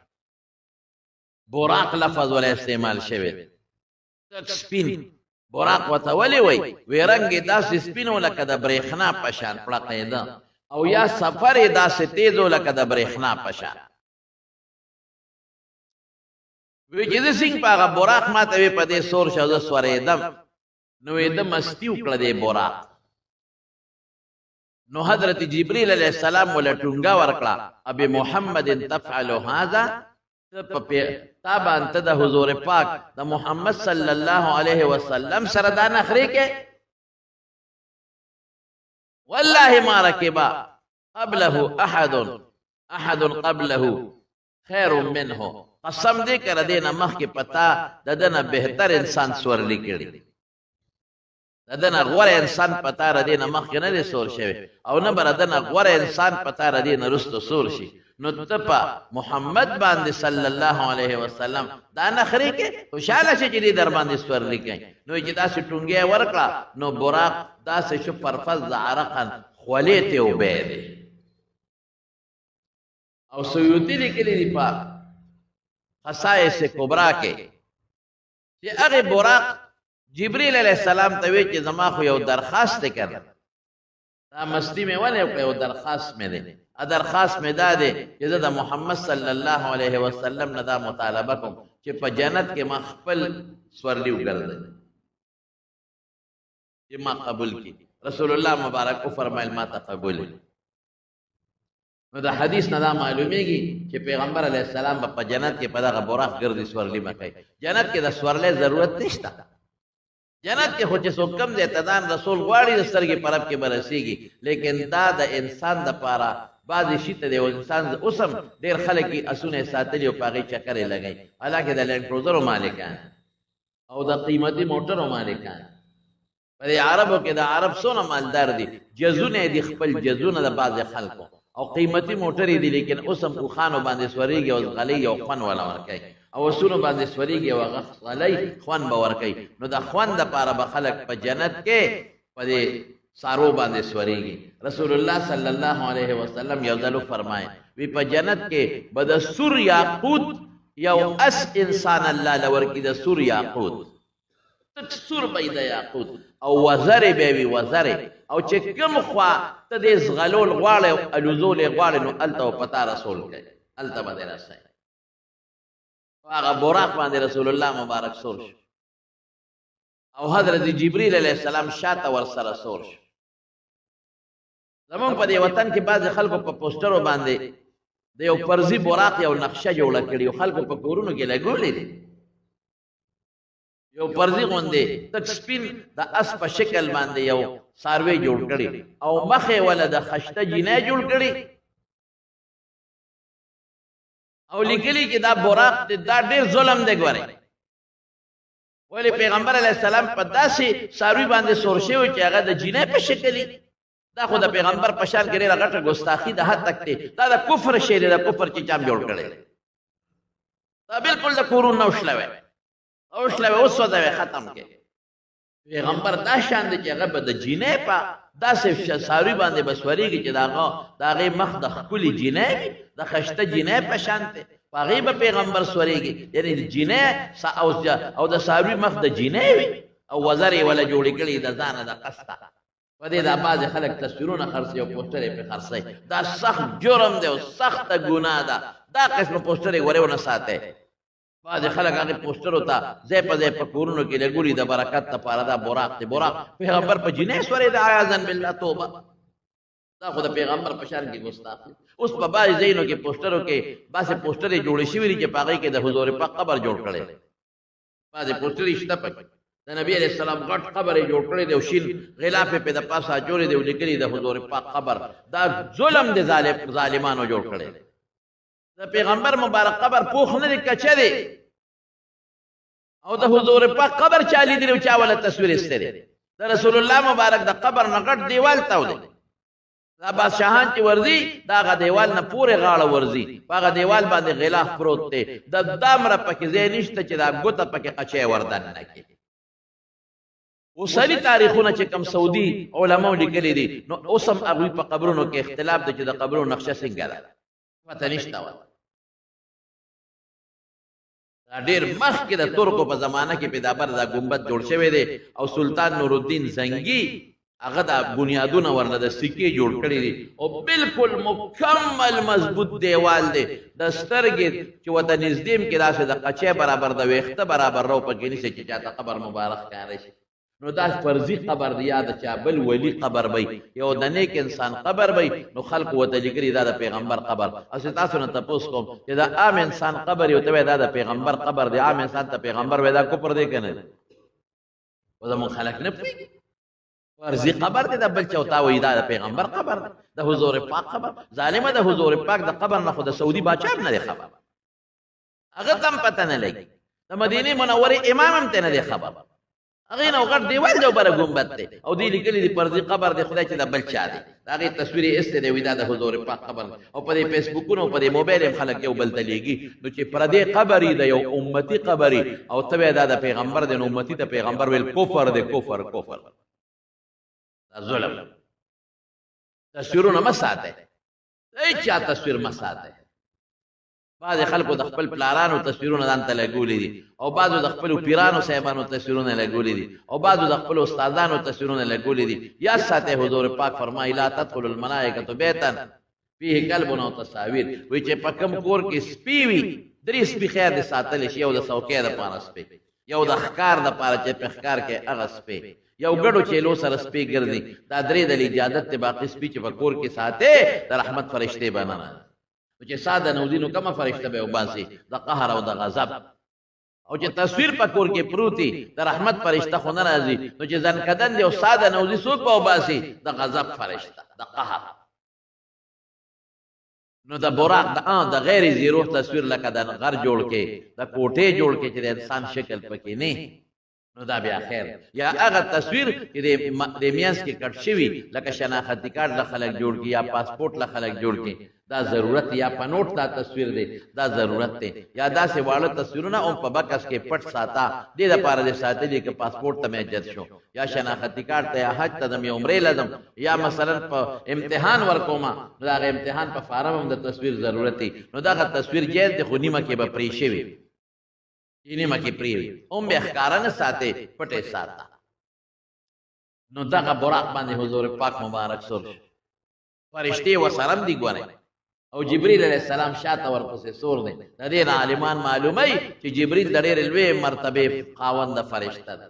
براق لفظ ولا استعمال شوی تک سپین براق وته ولی وی رنگ داس سپینو لکه د برېخنا پشان پړقیدا او یا سفر داس تیزو لکه د برېخنا پشان وی چې سنگ پاغه براق ماته وی په دې سور شاو سورې دم نو د مستی وکړه د براق نو حضرت جبرئیل علیہ السلام ولا ټونګه ورکړه ابي محمد تفعل هذا تابع انت د حضور پاک د محمد صلی الله علیه وسلم سره دا نخري کې والله ما ركبا قبله احد قبله خير منه قسم دې کړ دینه مخ کې پتا ددنه بهتر انسان سورلی کړي ددنه غوړ انسان پتا ر دینه مخ کې نه سور شوی او نه بردنه غوړ انسان پتا ر دینه رستو سور شي نو تپا محمد باندې صلی الله علیه وسلم دا نخري کې خوشاله شي چې در باندې سور لیکي نو چې تاسو ټونګه ورکړه نو براق تاسو شو پرفز عرقن خلیته وبید او سیوطی لیکلی دی په خصائص کبرا کې چې هغه براق جبرئیل علیہ السلام ته وی چې زما خو یو درخواست وکړ دا مستی مې ولې یو درخواست مې ده درخواست مې ده چې د محمد صلی الله علیه وسلم نه دا مطالبه کوم چې په جنت کې ما خپل سورلی وګرځي چې ما قبول کړي رسول الله مبارک او فرمایل ما تقبل نو دا حدیث نه دا معلومیږي چې پیغمبر علیه السلام په جنت کې په دغه براق ګرځي سورلی مکه جنت کې د سورلې ضرورت نشته جنت کې خو چې څوک کم دې تدان رسول غواړي د سترګې پرب کې برسيږي لیکن دا د انسان د پاره بعضی شي ته د انسان اوسم ډیر خلک اسونه ساتلی او پاغي چکرې لګي حالکه د لینډ کروزر مالکان او د قیمتي موټرو مالکان په عربو کې د عرب سونه مالدار دي جزونه دي خپل جزونه د بعض خلکو او قیمتي موټرې دي لیکن اوسم خو خانو باندې سوريږي او غلي او خون ولا ورکي او سونو باندې سوريږي او غلي خون به ورکي نو د خون د پاره به خلک په جنت کې په سارو باندې سوريږي رسول الله صلی الله علیه وسلم یو ځل فرمایي وی په جنت کې بد سور یاقوت یو اس انسان الله لور کی د سور یاقوت تک سور بيد یاقوت او وزر به وی وزر او چې کوم خوا ته دې زغلول غواړي الوزول غواړي نو الته پتا رسول کوي الته باندې راځي هغه براق باندې رسول الله مبارک سور شو او حضرت جبريل علیہ السلام شاته ور سره سور شو زمون په دې وطن کې بعض خلکو په پوسټرو باندې د یو فرضي براق یو نقشه جوړه کړي او خلکو په کورونو کې لګولې دي یو فرضي غوندې تک سپین د اس په شکل باندې یو ساروی جوړ کړي او مخه ولا د خشته جنې جوړ کړي او لیکلي چې دا براق دا ډېر ظلم دی ګوره ولی پیغمبر علیہ السلام په داسې ساروی باندې سور شوی چې هغه د جنې په شکل دا خو د پیغمبر په شان کې ډېره غټه ګستاخي ده حد تک دی دا د کفر شی دی د کفر چې چام جوړ کړی دا بالکل د کورون نه وشلوی اوس وځوی ختم کې پیغمبر دا شان دی چې هغه به د جنې په داسې ساروی باندې به سورېږي چې د هغې مخ د ښکلي جنې وي د خشته جنې په شان دی په هغې به پیغمبر سورېږي یعنې د جنې او د ساروی مخ د جنې وي او وزر یې وله جوړې کړي د ځانه د قسته په دې دا بعضې خلک تصویرونه خرڅوي او پوسټر یې پرې خرڅوي دا سخت جرم دی او سخته ګناه ده دا قسمه پوسټر یې ورې ونه ساتئ بعضې خلک هغې پوسټرو ته ځای په ځای په کورونو کې لګولي د برکت دپاره دا براق دی براق پیغمبر په جنې سورې د عیاذا بالله توبه دا خو د پیغمبر په شان کې ګستاخ دی اوس په بعضې ځایونو کې پوسټرو کې بعضې پوسټرې جوړې شوي دي چې په هغې کې د حضور پاک قبر جوړ کړی دی بعضې پوسټرې شته پکې د نبی علیہ السلام غټ قبر یې جوړ کړی دی او شین غلاف یې پې د پاسه اچولی دی او لیکلي د حضور پاک قبر دا ظلم دی ظالمانو جوړ کړی دی د پیغمبر مبارک قبر پوخ نه دی کچه دی او د حضور پاک قبر چا لیدلی او چا ولا تصویر ایستی دی د رسول الله مبارک د قبر نه غټ دیوال تاو دی دا بادشاهان چې ورځي د هغه دیوال نه پورې غاړه ورځي په هغه دیوال باندې غلاف پروت دی د دامره پکې ځای نشته چې دا ګوته پکې قچی وردن نه کړي اوسني تاریخونه چې کم سعودي علماو لیکلي دي نو اوس هم هغوی په قبرونو کې اختلاف دی چې د قبرونو نقشه څنګه ده پته نشته وه دا ډېر مخکې د ترکو په زمانه کې پیدابر دا ګمبد جوړ شوی دی او سلطان نورالدین زنګي هغه دا بنیادونه ورنه د سکې جوړ کړي دي او بالکل مکمل مضبوط دیوال دی د سترګې چې ورته نږدې م کې داسې د قچۍ برابر د ویښته برابر رو پکې نیسي چې چاته قبر مبارک ښکاره شي نو دا فرضي قبر دی یا د چا بل ولی قبر بی یو د نیک انسان قبر بی نو خلق ورته لیکلي دا د پیغمبر قبر اسې تاسو نه تپوس کوم چې دا عام انسان قبر یو ته وایي دا د پیغمبر قبر دی عام انسان ته پیغمبر وایي دا کفر دی که نه دی خو زمونږ خلک نه پوهېږي فرضي قبر دی دا بل چا ورته وایي دا د پیغمبر قبر دی د حضور پاک قبر ظالمه د حضور پاک د قبر نه خو د سعودي باچا هم نه دی خبر هغه ته هم پته نه لګي د مدینې منورې امام هم ته نه دی خبر هغې نه غټ دیوال دی او بره ګمبد دی او دوی لیکلي دي فرضي قبر دی خدای چې د بل چا دی د هغې تصویر یې ایستی دی وایي دا د حضور پاک قبر دی او په دې فیسبوکونو او په دې موبایل هم خلک یو بل ته لیږي نو چې پردې قبر یي د یو امتي قبر یي او ته وایې دا د پیغمبر دی نو امتي ته پیغمبر ویل کفر دی کفر دا ظلم تصویرونه مه ساتئ هېڅ چا تصویر مه ساتئ بعضې خلکو د خپل پلارانو تصویرونه ځان ته لګولي دي او بعضو د خپلو پیرانو صاحبانو تصویرونه لګولي دي او بعضو د خپلو استادانو تصویرونه لګولي دي یاد ساتئ حضور پاک فرمایي لا تدخلو الملائکة بیتن فیه کلب او تصاویر وایي چې په کوم کور کې سپي وي 3 سپي خیر د ساتلی شي یو د څوکۍ دپاره سپي یو د ښکار دپاره چې په ښکار کې هغه سپي یو ګډو چیلو سره سپي ګرځي دا 3 د اجازت دی باقي سپي چې په کور کې ساتې د رحمت فرشتې به نه چې ساده نوزي نو کومه فرشته به وباسي د قهر او د غضب او چې تصویر په کور کې پروتي د رحمت فرشته خو نه راځي نو چې ځنکدن دی او ساده نوزي څوک به وباسي د غضب فرشته د قهر نو د براق د غیر زیروح تصویر لکه د غر جوړ کې د کوټې جوړ کې چې د انسان شکل پکې نه نو دا بیا خیر یا هغه تصویر چې د میانس کې کټ شوي لکه شناختی کارت له خلک جوړ کړي یا پاسپورټ له خلک جوړ کړي دا ضرورت یا په نوٹ دا تصویر دی دا ضرورت دی یا داسې واړه تصویرونه هم په بکس کې پټ ساته دې دپاره دې ساتلي که پاسپورټ ته مې جد شو یا شناختي کارت ته یا حج ته ځم یا عمرې لځم یا مثلا په امتحان ورکومه نو د هغه امتحان په فارم هم د تصویر ضرورت دی نو دغه تصویر جایز دی خو نیمه کې به پرې شوي نیمه کې پرې وي هم به ښکاره نه ساتې پټې ساته نو دغه براق باندې حضور پاک مبارک سور فرشتې ورسره هم دي ګورئ او جبريل علیہ السلام شاته ورپسې سور دی د دې نه عالمان معلوموي چې جبريل د ډېرې لویې مرتبې خاوند فرشته ده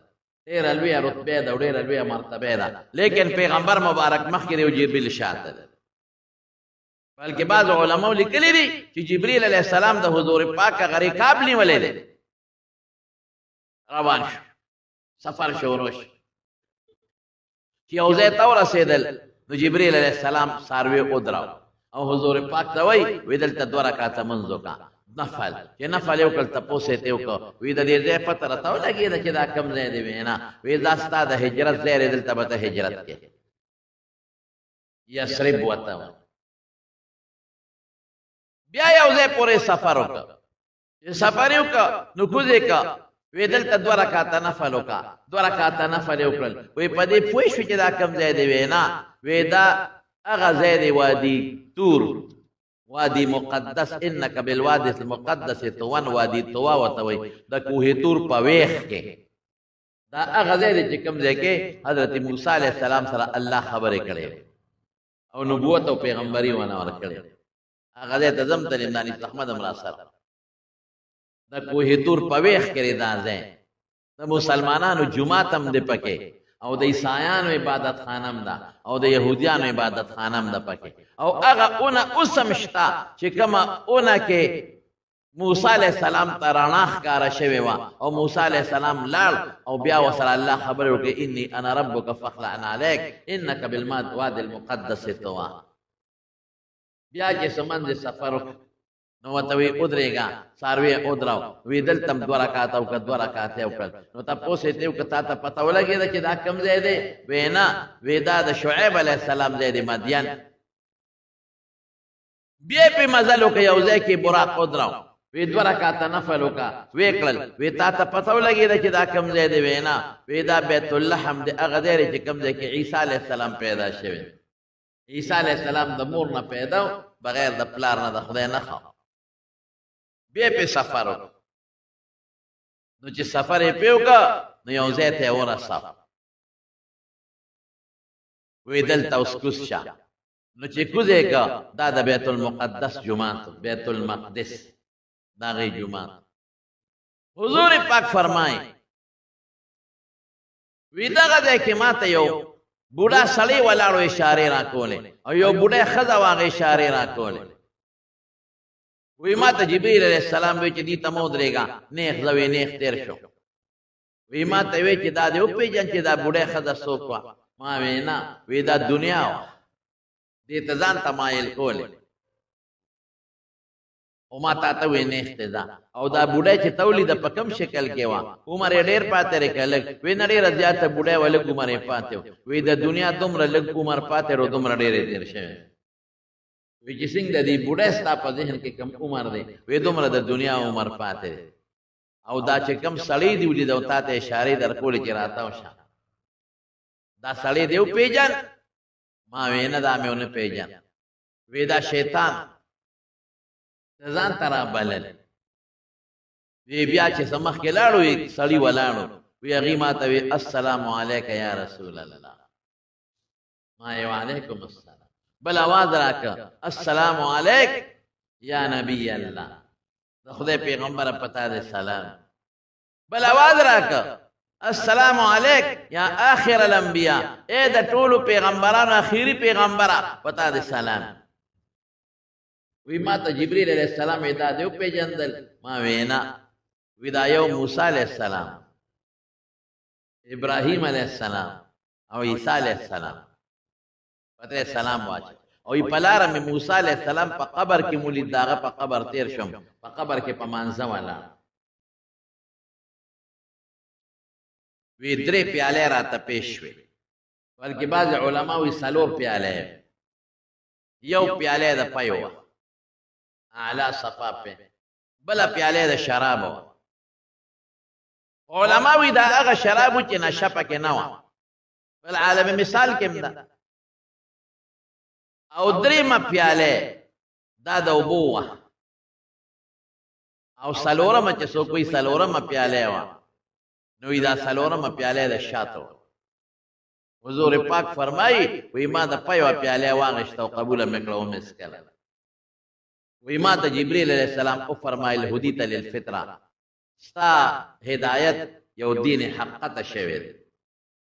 ډېره لویه رتبه ده او ډېره لویه مرتبه ده لیکن پیغمبر مبارک مخکې دی او جبريل شاته ده بلکې بعض علماو لیکلي دي چې جبريل علیہ السلام د حضور پاک هغه رکاب نیولی دی روان شو سفر شروع شو چې یو ځای ته ورسېدل نو جبريل علیہ السلام څاروي ودراو او حضور پاک ته وایي دلته 2 رکعاته منځ وکړه نفل چې نفل یې وکړل تپوس یې ته وکړه وایي د دې ځای پته راته ولګېده چې دا کوم ځای دی وینا وایي دا ستا د هجرت ځای دی دلته به ته هجرت کې یثرب ورته وایي بیا یو ځای پورې سفر وکړه چې سفر یې وکړه نو کوزې کړه وایي دلته 2 رکعاته نفل وکړه 2 رکعاته نفل یې وکړل وایي په دې پوه شو چې دا کوم ځای دی وینا وایي دا هغه ځای دی وادي تور وادي مقدس انک بالوادي المقدس طوان وادي طوا ورته وایي د کوه تور په ویښ کې دا هغه ځای دی چې کوم ځای کې حضرت موسی علیه السلام سره الله خبرې کړې او نبوت او پیغمبري ونه ورکړې هغه ځای ته ځم تلم دانش احمد هم راسره د کوه تور په ویښ کې دا ځای د مسلمانانو جومات هم دی پکې او د عیسایانو عبادت خانم ده او د یهودیانو عبادت خانم ده پکې او هغه اونه اوس هم شته چې کومه اونه کې موسی علیه السلام ته رڼا ښکاره شوې وه او موسی علیه السلام لاړ او بیا ورسره الله خبرې وکړې اني انا ربک فاخلع علیک انک بالوادي المقدس طوا بیا چې څه منځ سفر وکړ نو ورته وی ودرېږه څاروي ودراو وی دلته 2 رکعاته وکړه 2 رکعاته وکړل نو تپوس یې ته وکړه تا ته پته ولګېده چې دا کوم ځای دی وی نه وی دا د شعیب علیه السلام ځای دی مدین بیا پې مزل وکړه یو ځای کې براق ودراو وی 2 رکعاته نفل وکړه وی کړل وی تا ته پته ولګېده چې دا کوم ځای دی وی نه وی دا بیت اللحم دی هغه ځای دی چې کوم ځای کې عیسی علیه السلام پیدا شوی عیسی علیه السلام د مور نه پیدا بغیر د پلار نه د خدای نه خوا بیا پې سفر وکړه نو چې سفر یې پې وکړه نو یو ځای ته یې ورساو وی دلته اوس کوز شه نو چې کوز یې کړه دا د بیت المقدس جومات بیت المقدس د هغې جومات حضور پاک فرمایي وی دغه ځای کې ما ته یو بوډا سړی ولاړو اشارې راکولې او یو بوډۍ ښځه وه هغې اشارې راکولې وی ما ته جبريل علیہ السلام وی چې دې ته مه ودرېږه نیغ ځه وی نیغ تېر شو وی ما ته وی چې دا دې وپېژن چې دا بوډۍ ښځه څوک وه ما وی نه وی دا دنیا وه دې ته ځان ته مایل کولې او ما تا ته وی نیغ ته ځه او دا بوډۍ چې ته ولیده په کوم شکل کې وه عمر یې ډېر پاتې دی که لږ وی نه ډېره زیاته بوډۍ وه لږ عمر یې پاتې و وی د دنیا دومره لږ عمر پاتې و دومره ډېر یې تېر شوی وی چې څنګه د دې بوډۍ ستا په ذهن کې کم عمر دی وی دومره د دنیا عمر پاتې دی او دا چې کم سړی دی ولیده او تا ته اشارې درکولې چې راتاو شه دا سړی دی وپېژن ما وی نه دا مې ونه پېژن وی دا شیطان ځان ته رابلل وی بیا چې څه مخکې لاړو وی سړي ولاړو وی هغې ما ته وی السلام علیک یا رسول الله ما یې وعلیکم السلام بل आवाज راکړه السلام علیک یا نبی الله د خدای پیغمبر پتا دې سلام بل आवाज راکړه السلام علیک یا آخر الانبیاء اے د ټولو پیغمبرانو اخیری پیغمبره پتا دې سلام وی ما ته جبريل علیہ السلام ادا دې وپېژندل ما وینا وی دا یو موسی علیہ السلام ابراهیم علیہ السلام او عیسی علیہ السلام پته سلام واچ او په لاره مې موسی علیہ السلام په قبر کې مولید داغه په قبر تیر شم په قبر کې په مانځه والا وی 3 پیاله راته پیش شوې بلکې بعض علما وی 4 پیاله یو پیاله د پيو اعلی صفا په بل پیاله د شراب علماء وی دا هغه شراب چې نشه پکې نه و بل عالم مثال کې ده او درېمه پیاله دا د اوبو او سلورمه چې څوک وی سلورمه پیاله و نو دا سلورمه پیاله د شاتو حضور پاک فرمایي وی ما د پيو پیاله واغشت او قبول مکړو مسکل وی ما ته جبرئیل علیہ السلام او فرمایل هدیت للفطره ستا هدایت یو دین حقته شوی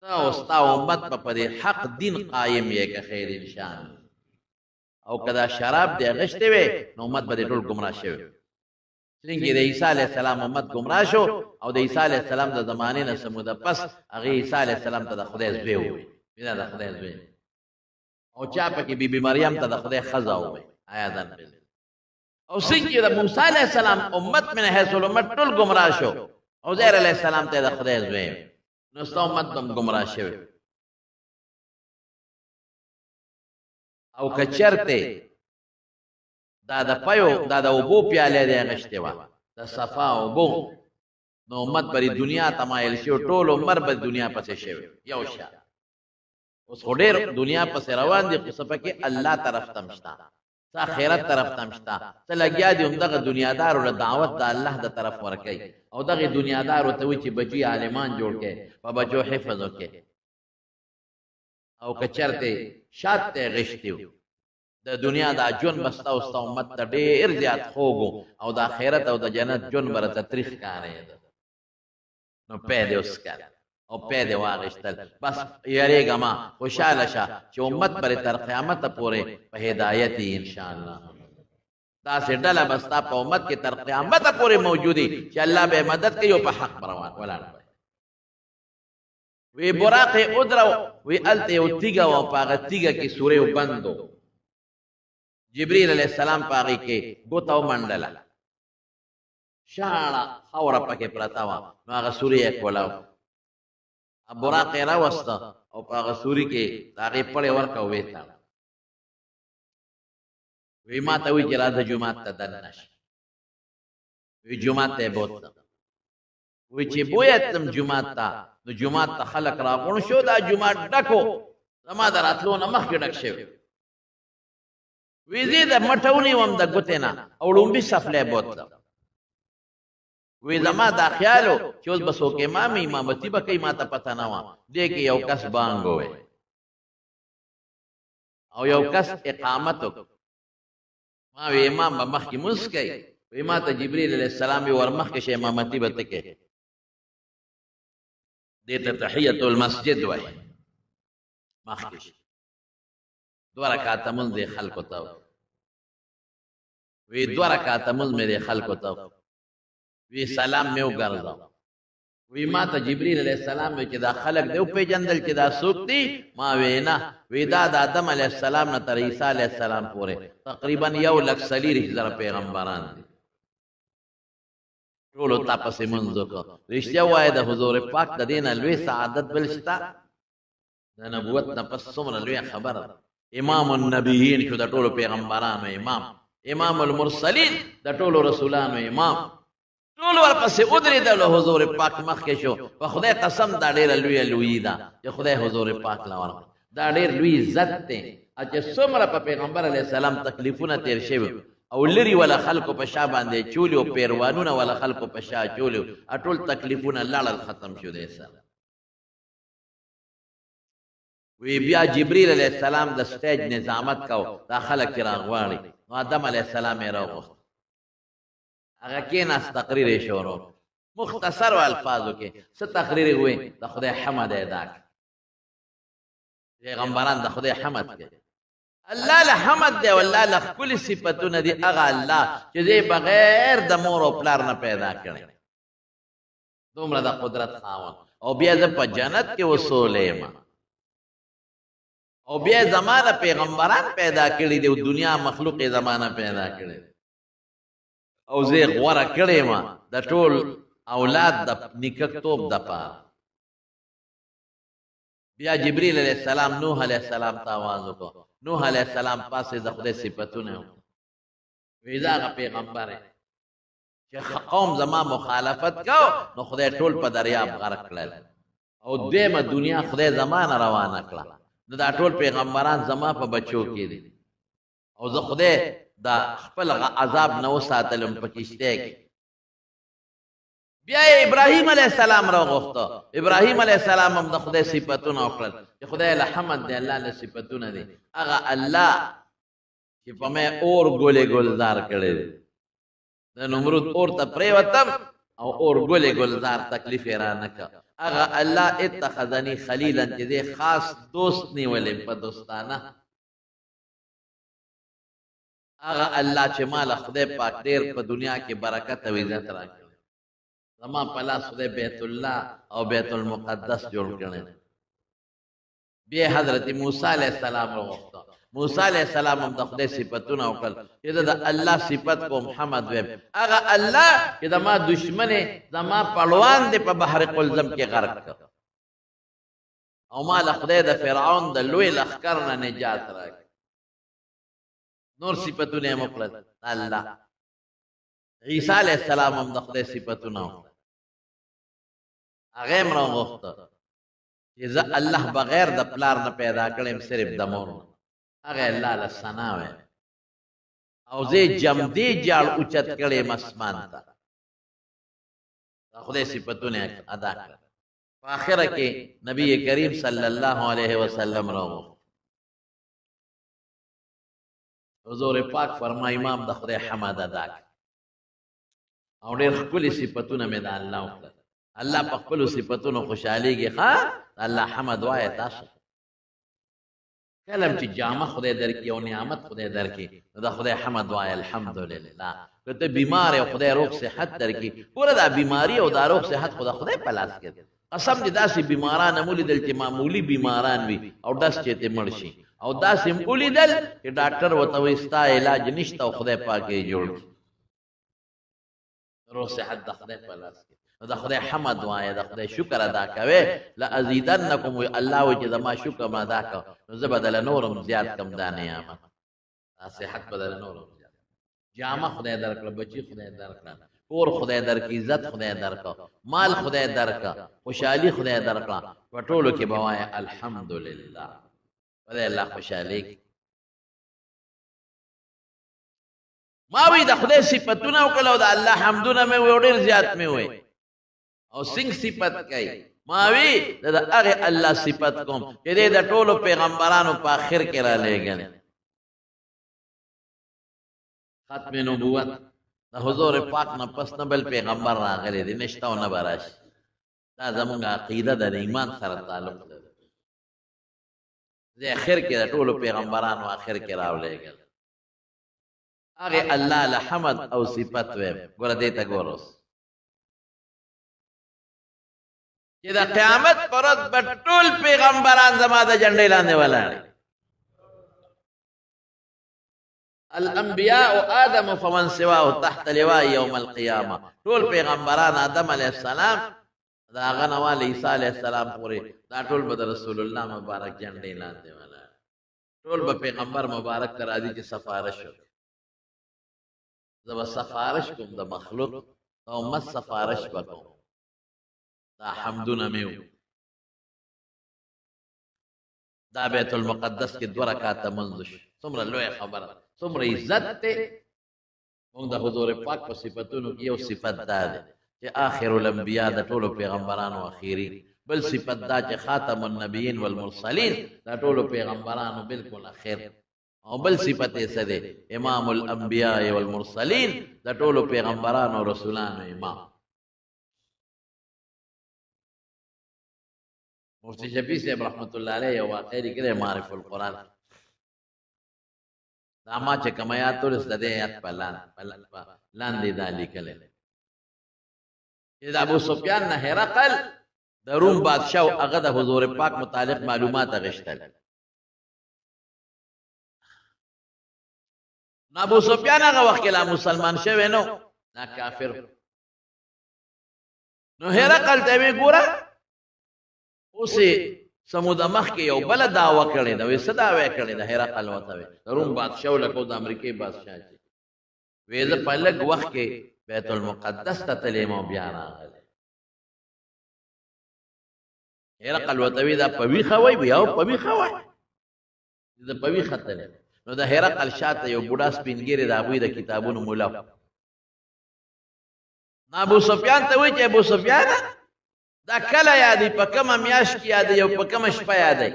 تا او ستا امت په دې حق دین قائم یې که خیر انشان او کدا شراب دی غشته وي نو امت به ټول گمراه شوی څنګه د عیسی علیہ السلام امت گمراه شو او د عیسی علیہ السلام د زمانه نه سموده پس هغه عیسی علیہ السلام ته د خدای زوی وي بیا د خدای زوی او چا پکې بیبي مریم ته د خدای خزا وي آیا ځان او څنګه د موسی علیہ السلام امت من حیث الامت ټول گمراه شو او زهر علیہ السلام ته د خدای زوی نو ستاسو امت هم گمراه شوی او کچرته دا د پيو دا د اوبو پیاله دی غشته وا د صفا اوبو نو امت بری دنیا تمایل شو ټول عمر به دنیا پسې شوی یو شا اوس ډېر دنیا پسې روان دي خو سپکه الله طرف تمشتا تا خیرت طرف تمشتا ته لګیا دي همدغه دنیادار ول دعوت د الله د طرف ورکي او دغه دنیادار ته وی چې بچي عالمان جوړ کې په بچو حفظ وکي او کچرته شاته غشتیو د دنیا د جون بستا او ست امت ته ډیر زیات خوګو او د آخرت او د جنت جون برته تاریخ کاري نو پیدا اوس کار او پیدا واغشتل بس یریګه ما خوشاله شه چې امت پر تر قیامت پورې په هدایت ان شاء الله دا سډله بستا په امت کې تر قیامت پورې موجودي چې الله به مدد کوي او په حق روان ولاړ وی براق ادرو وی الته او تیګه او پاغه تیګه کې سورې بندو جبرئیل علیہ السلام پاغي کې ګوتاو منډلا شاړه خاور پکې پرتا و نو هغه سورې کولاو براق را وسته او پاغه سوري کې هغه پړې ورکا وېتا وی ما ته وی چې راځه جمعه ته دننش وی جمعه ته بوت وی چې بویتم جمعه ته نو جمعه ته خلق راغون شو دا جمعه ډکو زما دراتلو نه مخ کې ډک شوی وی زید مټونی وم د ګوتینا او لومبي سفلې بوت وی زما دا خیالو چې اوس بسو کې امامتی به کوي ما ته پته نه و دې کې یو کس بانګ وي او یو کس اقامت ما وی امام به مخ کې مسکي وی ما ته جبرئیل علیہ السلام ور مخ کې امامتی به تکي دې ته تحیت المسجد وای مخ کې دو رکعات منځ خلکو ته وی دو رکعات منځ مې خلکو ته وی سلام مې وګرځاو وی ما ته جبرئیل علیہ السلام چې دا خلق دی په جندل چې دا سوق دی ما وینا وی دا د آدم علیہ السلام نه تر عیسی علیہ السلام پورې تقریبا 1,40,000 پیغمبران دي ټول تاسو منځو کو رښتیا وای د حضور پاک د دین لوی سعادت بلشتا د نبوت نه پس څومره لوی خبره امام النبیین شو د ټولو پیغمبرانو امام المرسلین د ټولو رسولانو امام ټول ورپسې ودرېدل حضور پاک مخ کې شو په خدای قسم دا ډېر لوی ده چې خدای حضور پاک لور دا ډېر لوی عزت دی چې څومره په پیغمبر علیه السلام تکلیفونه تیر شوي او لري ولا خلکو په شا باندې چولی او پیروانونه ولا خلکو په شا چولی ټول تکلیفونه لاړل ختم شو دی سره وی بیا جبرئیل علیہ السلام د سټیج نظامت کو دا خلک راغواړي نو آدم علیہ السلام یې راغوښت هغه کې ناس تقریر شروع مختصر الفاظو کې څه تقریر وي د خدای حمد ادا پیغمبران د خدای حمد کوي الله له حمد دی والله له کل صفاتونه دي هغه الله چې بغیر د مور او پلار نه پیدا کړي دومره د قدرت خاوند او بیا ز په جنت کې وصولې ما او بیا زمانہ پیغمبران پیدا کړي دی دنیا مخلوق زمانہ پیدا کړي او زه غوړه کړې ما د ټول اولاد د نککتوب د پاره بیا جبرئیل علیہ السلام نوح علیہ السلام ته आवाज وکړ نوح علیہ السلام پاسه د خدای صفاتونه وی دا هغه پیغمبر چې قوم زما مخالفت کو نو خدای ټول په دریاب غرق کړل او دیمه دنیا خدای زمانه روانه کړه نو دا ټول پیغمبران زما په بچو کې دي او زه خدای دا خپل عذاب نه وساتلم په کشته کې بیا ابراهیم علیه السلام راغوښته ابراهیم علیه السلام هم د خدای صفاتونه وکړل چې خدای له حمد دی الله له صفاتونه دي هغه الله چې په مې اور ګولې ګلزار کړی دی د نمرود اور ته پریوتم او اور ګولې ګلزار تکلیف یې رانه کړ هغه الله اتخذني خلیلا چې دی خاص دوست نیولې په دوستانه هغه الله چې مال خدای پاک ډېر په دنیا کې برکت او عزت راکړي زما په لاس خدای بیت الله او بیت المقدس جوړ کړي بیا حضرت موسی علیه السلام وغوښته موسی علیه السلام هم د خدای صفتونه وکړل چې د الله صفت کو محمد ویم هغه الله چې زما دشمن زما پړوان دی په بحر قلزم کې غرق کړ او ما له خدای د فرعون د لوی لښکر نه نجات راکړ نور صفتونه یې وکړل الله عیسی علیه السلام هم د خدای صفتونه وکړل هغه هم راغوښته چې زه الله بغیر د پلار نه پیدا کړم صرف د مور نه هغه الله له ثنا وی او زه جمدی جال اوچت کړم اسمان ته خدای صفتونه ادا کړ په اخره کې نبی کریم صلی الله علیه وسلم راغوښته حضور پاک فرمایي امام د خدای حمد ادا کړ او ډېر ښکلي صفتونه مې د الله وکړل الله په خپلو صفتونو خوشحالېږي ښه الله حمد وایه تاسو کلم چې جامه خدای درکړي او نعمت خدای درکړي نو د خدای حمد وایه الحمدلله که ته بیمار او خدای روغ صحت درکړي پوره دا بیماري او دا روغ صحت خو د خدای په لاس کې قسم دې داسې بیماران هم ولیدل چې معمولي بیماران وي او ډس چې ته مړ شي او داسې هم ولیدل چې ډاکټر ورته وایي ستا علاج نشته او خدای پاک یې جوړ کړي روغ صحت د خدای په لاس کې نو د خدای حمد وایه د خدای شکر ادا کوئ لازیدنکم وی الله وایي چې زما شکر م ادا کو نو زه به دله نورم زیات کم دا نعمت دا صحت به دله نورم زیات جامه خدای درکړه بچي خدای درکړه کور خدای درکړه عزت خدای درکړه مال خدای درکړه خوشحالي خدای درکړه په ټولو کې به وایه الحمدلله خدای الله خوشحالي ما وی د خدای صفتونه وکړه او د الله حمدونه مې وی ډېر زیات مې وی او څنګه صفت کوي ما وی د هغه الله صفت کوم چې د ټولو پیغمبرانو په آخر کې را لېږل ختم نبوت د حضور پاک نه پس نه بل پیغمبر راغلی دی نشته او نه به راشي دا زموږ عقیده د ایمان سره تعلق لري د آخر کې د ټولو پیغمبرانو آخر کې راولېږل هغه الله له حمد او صفت ویم ګوره دې ته ګوره چې د قیامت پر ورځ به ټول پیغمبران زما د جنډې لاندې ولاړ الانبیاء آدم فمن سواه تحت لواء یوم القیامه ټول پیغمبران آدم علیه السلام دا هغه نه والی عیسی علیه السلام پورې دا ټول به د رسول الله مبارک جنډې لاندې ولاړ ټول به پیغمبر مبارک ته راځي چې سفارش وکړي زه به سفارش کوم د مخلوق د امت سفارش به کوم دا حمدونه مې وو دا بیت المقدس کې 2 رکعاته منځ شو څومره لویه خبره څومره عزت دی موږ د حضور پاک په صفتونو کې یو صفت دا دی چې آخر الانبیاء د ټولو پیغمبرانو اخیری بل صفت دا چې خاتم النبیین والمرسلین د ټولو پیغمبرانو بالکل اخر او بل صفت یې څه دی امام الانبیاء والمرسلین د ټولو پیغمبرانو رسولانو امام مفتی شفیع صاحب رحمت الله علیه یو واقعه لیکلی معرف القرآن دا ما چې کوم آیات ورس د دې آیات په لاندې دا لیکلی چې د ابو سفیان نه هرقل د روم بادشاه هغه د حضور پاک متعلق معلومات غشتل نو ابو سفیان هغه وخت کې لا مسلمان شوی نو نا کافر نو هرقل ته وی ګوره اوسې سمود مخ کې یو بل دعوه کړې ده وې څه دعوه کړې ده هرقل وته وي روم بادشاه لکه د امریکای بادشاه وې زه په لږ وخت کې بیت المقدس ته تلیم او بیا راغلی هرقل ورته وی دا په ویښه وای بیا په ویښه وای د په ویښه تللی نو د هرقل شاته یو بوډا سپینګیری د هغوی د کتابونو مولا ابو سفیان ته وایي چې ابو سفیان دا کله یادې په کومه میاشت کې یادې او په کومه شپه یادې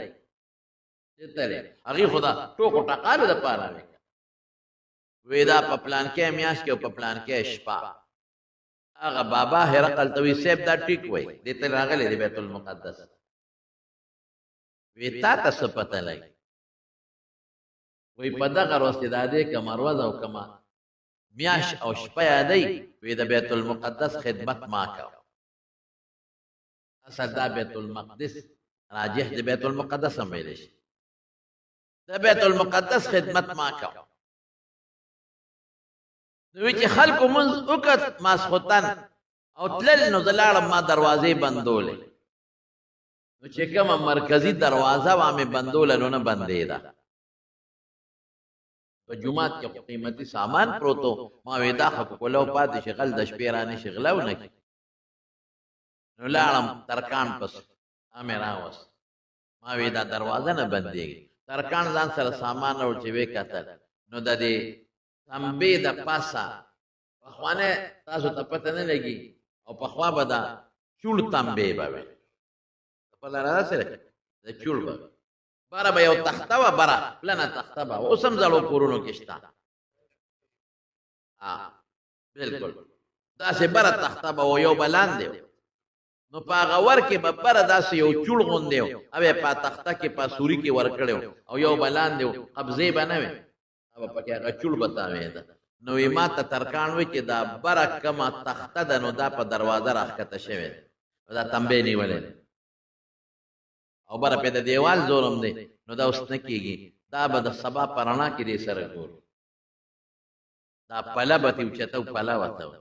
هغې خو دا ټوکو ټقالو دپاره وی دا په پلانکې میاشت کې او په پلانکې شپه هغه بابا هرقل ته وی صاحب دا ټیک وای دې ته راغلی دی بیت المقدس وی تا ته څه پته لګي وی په دغه ورځ چې دا دی کمه ورځ او کمه میاشت او شپه یادی وی د بیت المقدس خدمت ما کوه اصل دا بیت المقدس راجح د بیت المقدس هم ویلی شي د بیت المقدس خدمت ما کوه نو وی چې خلکو منځ وکړ ماسخوتن او تلل نو زه لاړم ما دروازې بندولې نو چې کومه مرکزي دروازه وه مې بندوله نو نه بندېده په جومات کې قیمتي سامان پروتو ما وی دا خو کولو پاتې شي غل د شپې رانه شي غلو نه کړي نو لاړم ترکان پس امې راوست ما وی دا دروازه نه بندېږي ترکان ځان سره سامان راوړ چې ویې کتل نو د دې تنبې د پاسه پخوانه تاسو ته پته نه لګي او پخوا به دا چوړ تنبې به وي په لاره سره د چوړ به باره به یو تخته وه بره پلنه تخته به اوس هم زړو کورونو کې شته بلکل داسې بره تخته به و یو به لاندې نو په هغه ور کې به بره داسې یو چوړ غوندې و او یې په تخته کې په سوري کې ورکړی او یو به لاندې و قبضې به نه وې او پکې هغه چوړ به تاوېده نو یې ما ته ترکان وی چې دا بره کومه تخته ده نو دا په دروازه راښکته شوې ده دا تنبې نیولې ده او بره پې د دیوال زورم دی نو دا اوس نه کېږي دا به د سبا په رڼا کې دې سره ګورو دا پله به تې اوچته و پله ورته و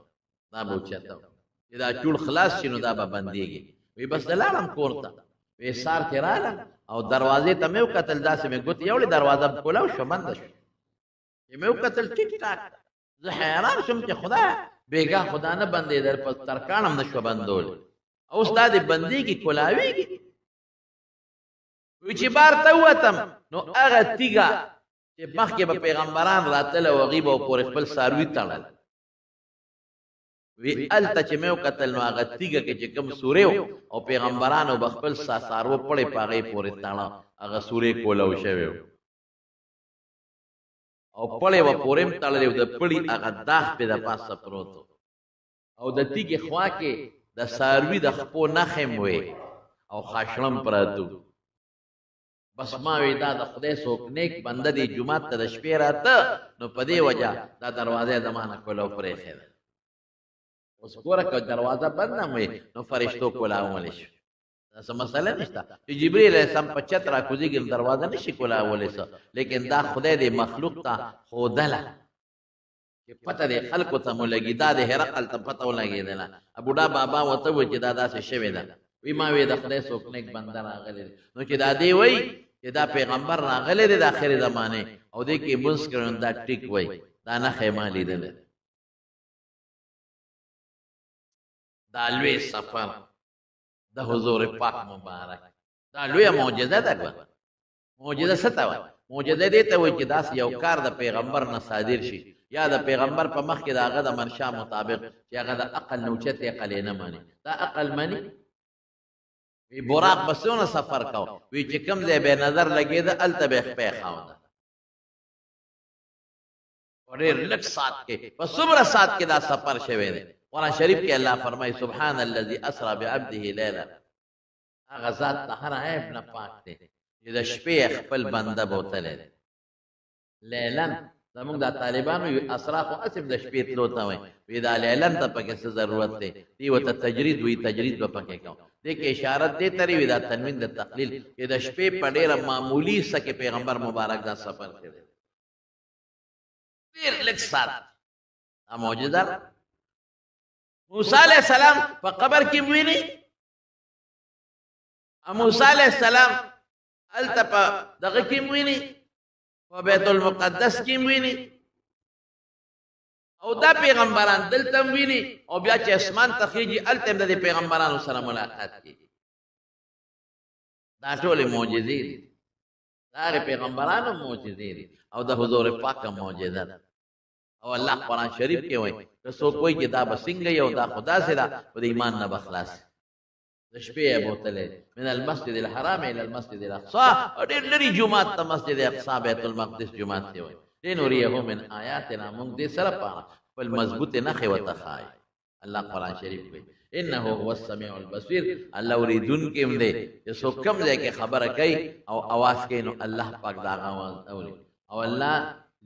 دا به اوچته و چې دا چوړ خلاص شي نو دا به بندېږي وی بس د لاړم کور ته وی سار کې رالم او دروازې ته مې وکتل داسې مې ګوتې یوړې دروازه کولاو شوه بنده شو چې مې وکتل ټیک ټاک زه حیران شوم چې خدای بېګا خدا نه بندېدل په ترکان هم نه شوه بندولی اوس دا دې بندېږي کولاوېږي وی چې بار ته ووتم نو هغه تیږه چې مخکې به پیغمبران راتله او هغوی به پورې خپل څاروي تړل وی هلته چې مې وکتل نو هغه تیږه کې چې کوم سورې او پیغمبرانو به خپل څاروه پړې په هغې پورې تړه هغه سورې کولو شوی او پړې به پورې هم تړلې د پړي هغه داغ پې د پاسه پروت او د تیږې خوا کې د څاروي د خپو نښې م وې او خاشړم پراته بس ما وی دا د خدای څوک نیک بنده دی جومات ته د شپې راته نو په دې وجه دا دروازه یې زما نه کولو پرېښې ده اوس ګوره که دروازه بنده هم وي نو فرشتو کولاولی شو دا څه مسله نشته چې جبریل علیه السلام په چت راکوزېږي نو دروازه نه شي کولاولی څه لیکن دا خدای دې مخلوق ته ښودله چې پته دې خلکو ته مو لګي دا د هرقل ته پته ولګېدله بوډا بابا ورته وویل چې دا داسې شوې ده وی ما وی د خدای څوک نیک بنده راغلی دی نو چې دا دې وایي چې دا پیغمبر راغلی دی د آخرې زمانې او دې کې مونځ کړی نو دا ټیک وایي دا نښې ما لیدلی دا لوی سفر د حضور پاک مبارک دا لویه معجزه ده معجزه څه ته وایي معجزه دې ته وایي چې داسې یو کار د پیغمبر نه صادر شي یا د پیغمبر په مخ کې د هغه د منشا مطابق چې هغه د عقل نه اوچت عقل یې نه مني دا عقل مني وی براق بسونه سفر کو وی چې کوم ځای به نظر لګېده هلته به یې خپې خاونده په ډېر لږ ساعت کې په څومره ساعت کې دا سفر شوی دی قرآن شریف کې الله فرمایي سبحان الذي اسرى بعبده لیلا هغه ذات د هر عیب نه پاک دی چې د شپې خپل بنده بوتلی دی لیلن زمونږ دا طالبانو اسرا خو اسف د شپې تلو ته وایي وی دا لیلن ته پکې څه ضرورت دی دی ورته تجرید وي تجرید به پکې کوم دې کې اشاره دې ترې وي دا تنوین د تقلیل چې د شپې په ډېره معمولي څه کې پیغمبر مبارک دا سفر کړی ډېر لږ ساعت دا معجزه موسی علیہ السلام په قبر کې ویني موسی علیہ السلام هلته په دغه کې ویني په بیت المقدس کې ویني او دا پیغمبران دلته ویني او بیا چې اسمان ته خيږي الته د پیغمبرانو سره ملاقات کیږي دا ټول معجزې دي دا پیغمبرانو معجزې دي او د حضور پاک معجزه ده او الله قرآن شریف کې وایي که څوک وایي چې دا به څنګه یو دا خدا سره په ایمان نه بخلاص د شپې بوتلې من المسجد الحرام الى المسجد الاقصى او ډېر لري جمعات ته مسجد اقصی بیت المقدس جمعات دی وایي لنريه من آیاتنا موږ دې سره پاره بل مضبوط نه خو تخای الله قرآن شریف وایي انه هو السميع البصير الله اوریدون کې دې چې څوک کم ځای کې خبره کوي او आवाज کوي نو الله پاک دا आवाज اوري او الله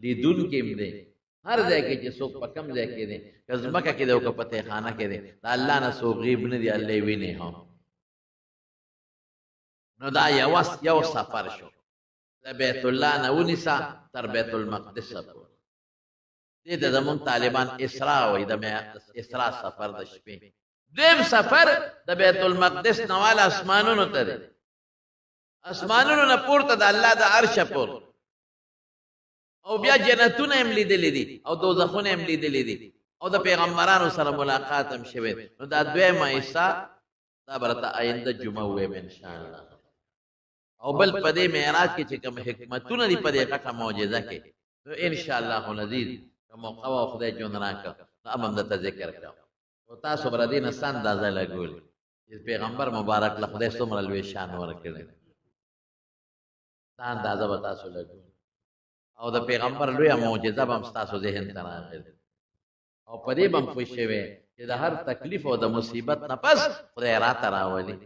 لیدون کې دې هر ځای کې چې څوک په کم ځای کې دي کزمکه کې دی او په ته خانه کې دی دا الله نه څوک غیب نه دی الله ویني هم نو دا یو سفر شو د بیت الله نه ونیسا تر بیت المقدس پورې دې د زمون طالبان اسراء وای د اسراء سفر د شپې دیم سفر د بیت المقدس نوال اسمانونو ته دی اسمانونو نه پورته د الله د عرش پورته او بیا جنتونه هم لیدلې دي او دوزخونه هم لیدلې دي او د پیغمبرانو سره ملاقات هم شوه نو دا دویمه حصہ دا برته آینده جمعه وې ان شاء الله او بل پدې معراج کې چې کوم حکمتونه دي پدې غټه معجزه کې نو ان شاء الله العزیز موقع او خدای جون راکړه امام د ذکر کړو او تاسو بر دې نسان اندازه لګول چې پیغمبر مبارک له خدای څومره لوی شان ورکړي دا اندازه به تاسو لګول او د پیغمبر لوی معجزه به تاسو ذهن ته راغلی او پدې بم خوشوي چې د هر تکلیف او د مصیبت نه پس خدای راته راولي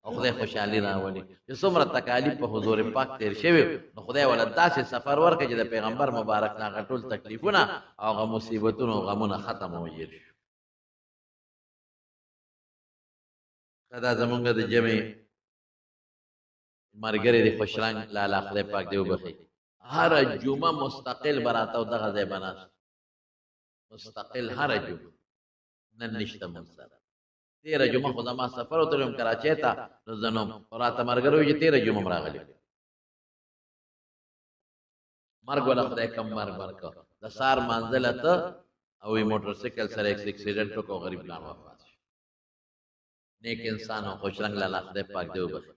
او خدای خوشحالي راولي چې څومره تکالیف په حضور پاک تیر شوی نو خدای ولدا داسې سفر ورکړي چې د پیغمبر مبارک نه غټول تکلیفونه او غ مصیبتونو غمونه ختم وي دا زمونږ د جمع مرګري د خوشرنګ لاله خدای پاک دی وبخي هر جمعه مستقل براته او دغه ځای بناس مستقل هر جمعه نن نشته مستقل 13 جمعه خدای ما سفر او ترم کراچۍ ته زنوم راته مرګرو چې 13 جمعه راغلی مرګ ولا خدای کم مرګ ورکا د سار منزل ته او موټر سایکل سره اکسیډنټ کو غریب لا وفات نیک انسان او خوشرنګ لاله خدای پاک دی وبخي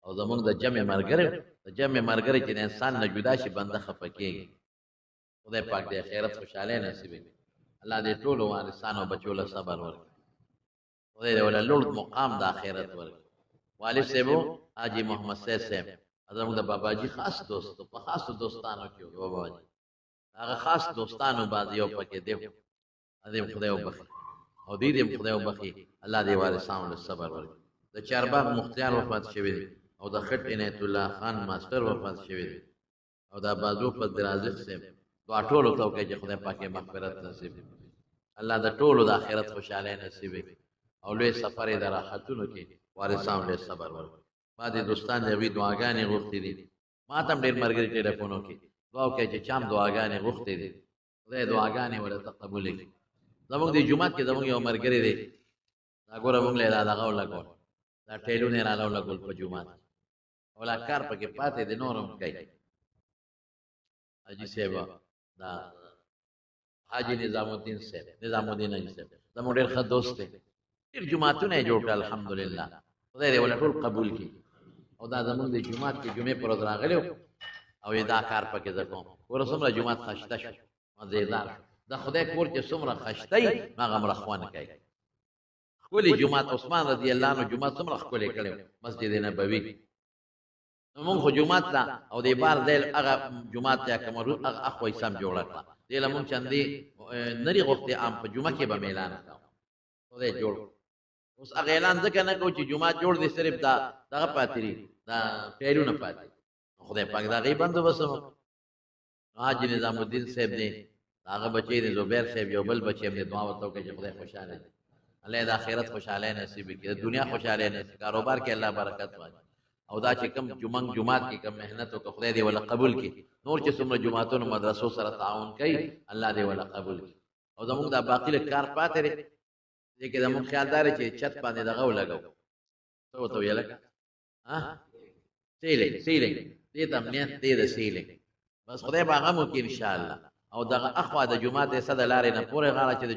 او زمونږ د جمع مرګره چې انسان نه جدا شي بنده خفکیږي خدای پاک دې خیرت خوشاله نصیب کړي الله دې ټول وارثانو او بچو له صبر ورکړي خدای دې ول لوړ مقام د اخرت ورکړي والد صاحب حاجی محمد صاحب زمونږ د باباجي خاص دوست په خاص دوستانو کې باباجي هغه خاص دوستانو باندې یو پکې دی دې خدای وبخي او دې خدای وبخي الله دې وارثانو له صبر ورکړي د چارباغ مختار وفات شوی دی او د خټ عنایت الله خان ماستر وفات شوی دی او دا بازو په درازق صاحب دعا ټولو ته کوي چې خدای پاک یې مغفرت نصیب الله د ټولو د آخرت خوشاله نصیب او لوی سفر د راحتونو کې وارثانو له صبر ورکړي باندې دوستان دې دعاګانې غوښتي دي ما ته ډېر مرګري ټلیفونو کې دعا کوي چې چام دعاګانې غوښتي دي خدای دعاګانې ولته قبول کړي زموږ د جمعه کې زموږ یو مرګري دی دا ګوره موږ له دغه ولګو دا ټیلونه را لګول په جمعه ولا کار پکې پاتې د نورم کوي حاجی صاحب دا حاجی نظام الدین حاجی صاحب زموږ ډېر ښه دوست دی ډېر جمعهونه یې جوړ کړل الحمدلله خدای دې ول ټول قبول کړي او دا زموږ د جمعه کې جمعې پر ورځ راغلی او دا کار پکې زکوم ورسمره جمعه خشته شو مزیدار دا خدای کور چې څومره خشتای هغه مرخوانه کوي خولي جمعه عثمان رضی الله عنه جمعه څومره خولي کړو مسجد نبوي موږ خو جمعه ته او د بار دل هغه جمعه ته کومرو هغه اخوې سم جوړ کړه دله مونږ چندې نری غوښته عام په جمعه کې به اعلان کاو خدای جوړ اوس هغه اعلان ځکه نه کو چې جمعه جوړ دي صرف دا دغه پاتري دا پیرونه پاتې خدای پاک دا غي بندوبست حاجی نظام الدین صاحب دی هغه بچی دی زبیر صاحب یو بل بچی هم دعا وکړه چې خدای خوشاله دي الله د آخرت خوشاله نصیب کړي د دنیا خوشاله نصیب کاروبار کې الله برکت واچي او دا چې کوم جمعات کې کوم مهنت او خدای دې ولا قبول کړي نور چې څومره جمعاتونو مدرسو سره تعاون کوي الله دې ولا قبول کړي او زموږ دا باقی کار پاتې لري چې زموږ خیالدار چې چت باندې دغه ولګو ته ویل ها سیلینګ دې ته امنیت دې د سیلینګ بس خدای باغه مو کې ان شاء الله او دغه اخوا د جمعه د صد لارې نه پورې غاړه چې د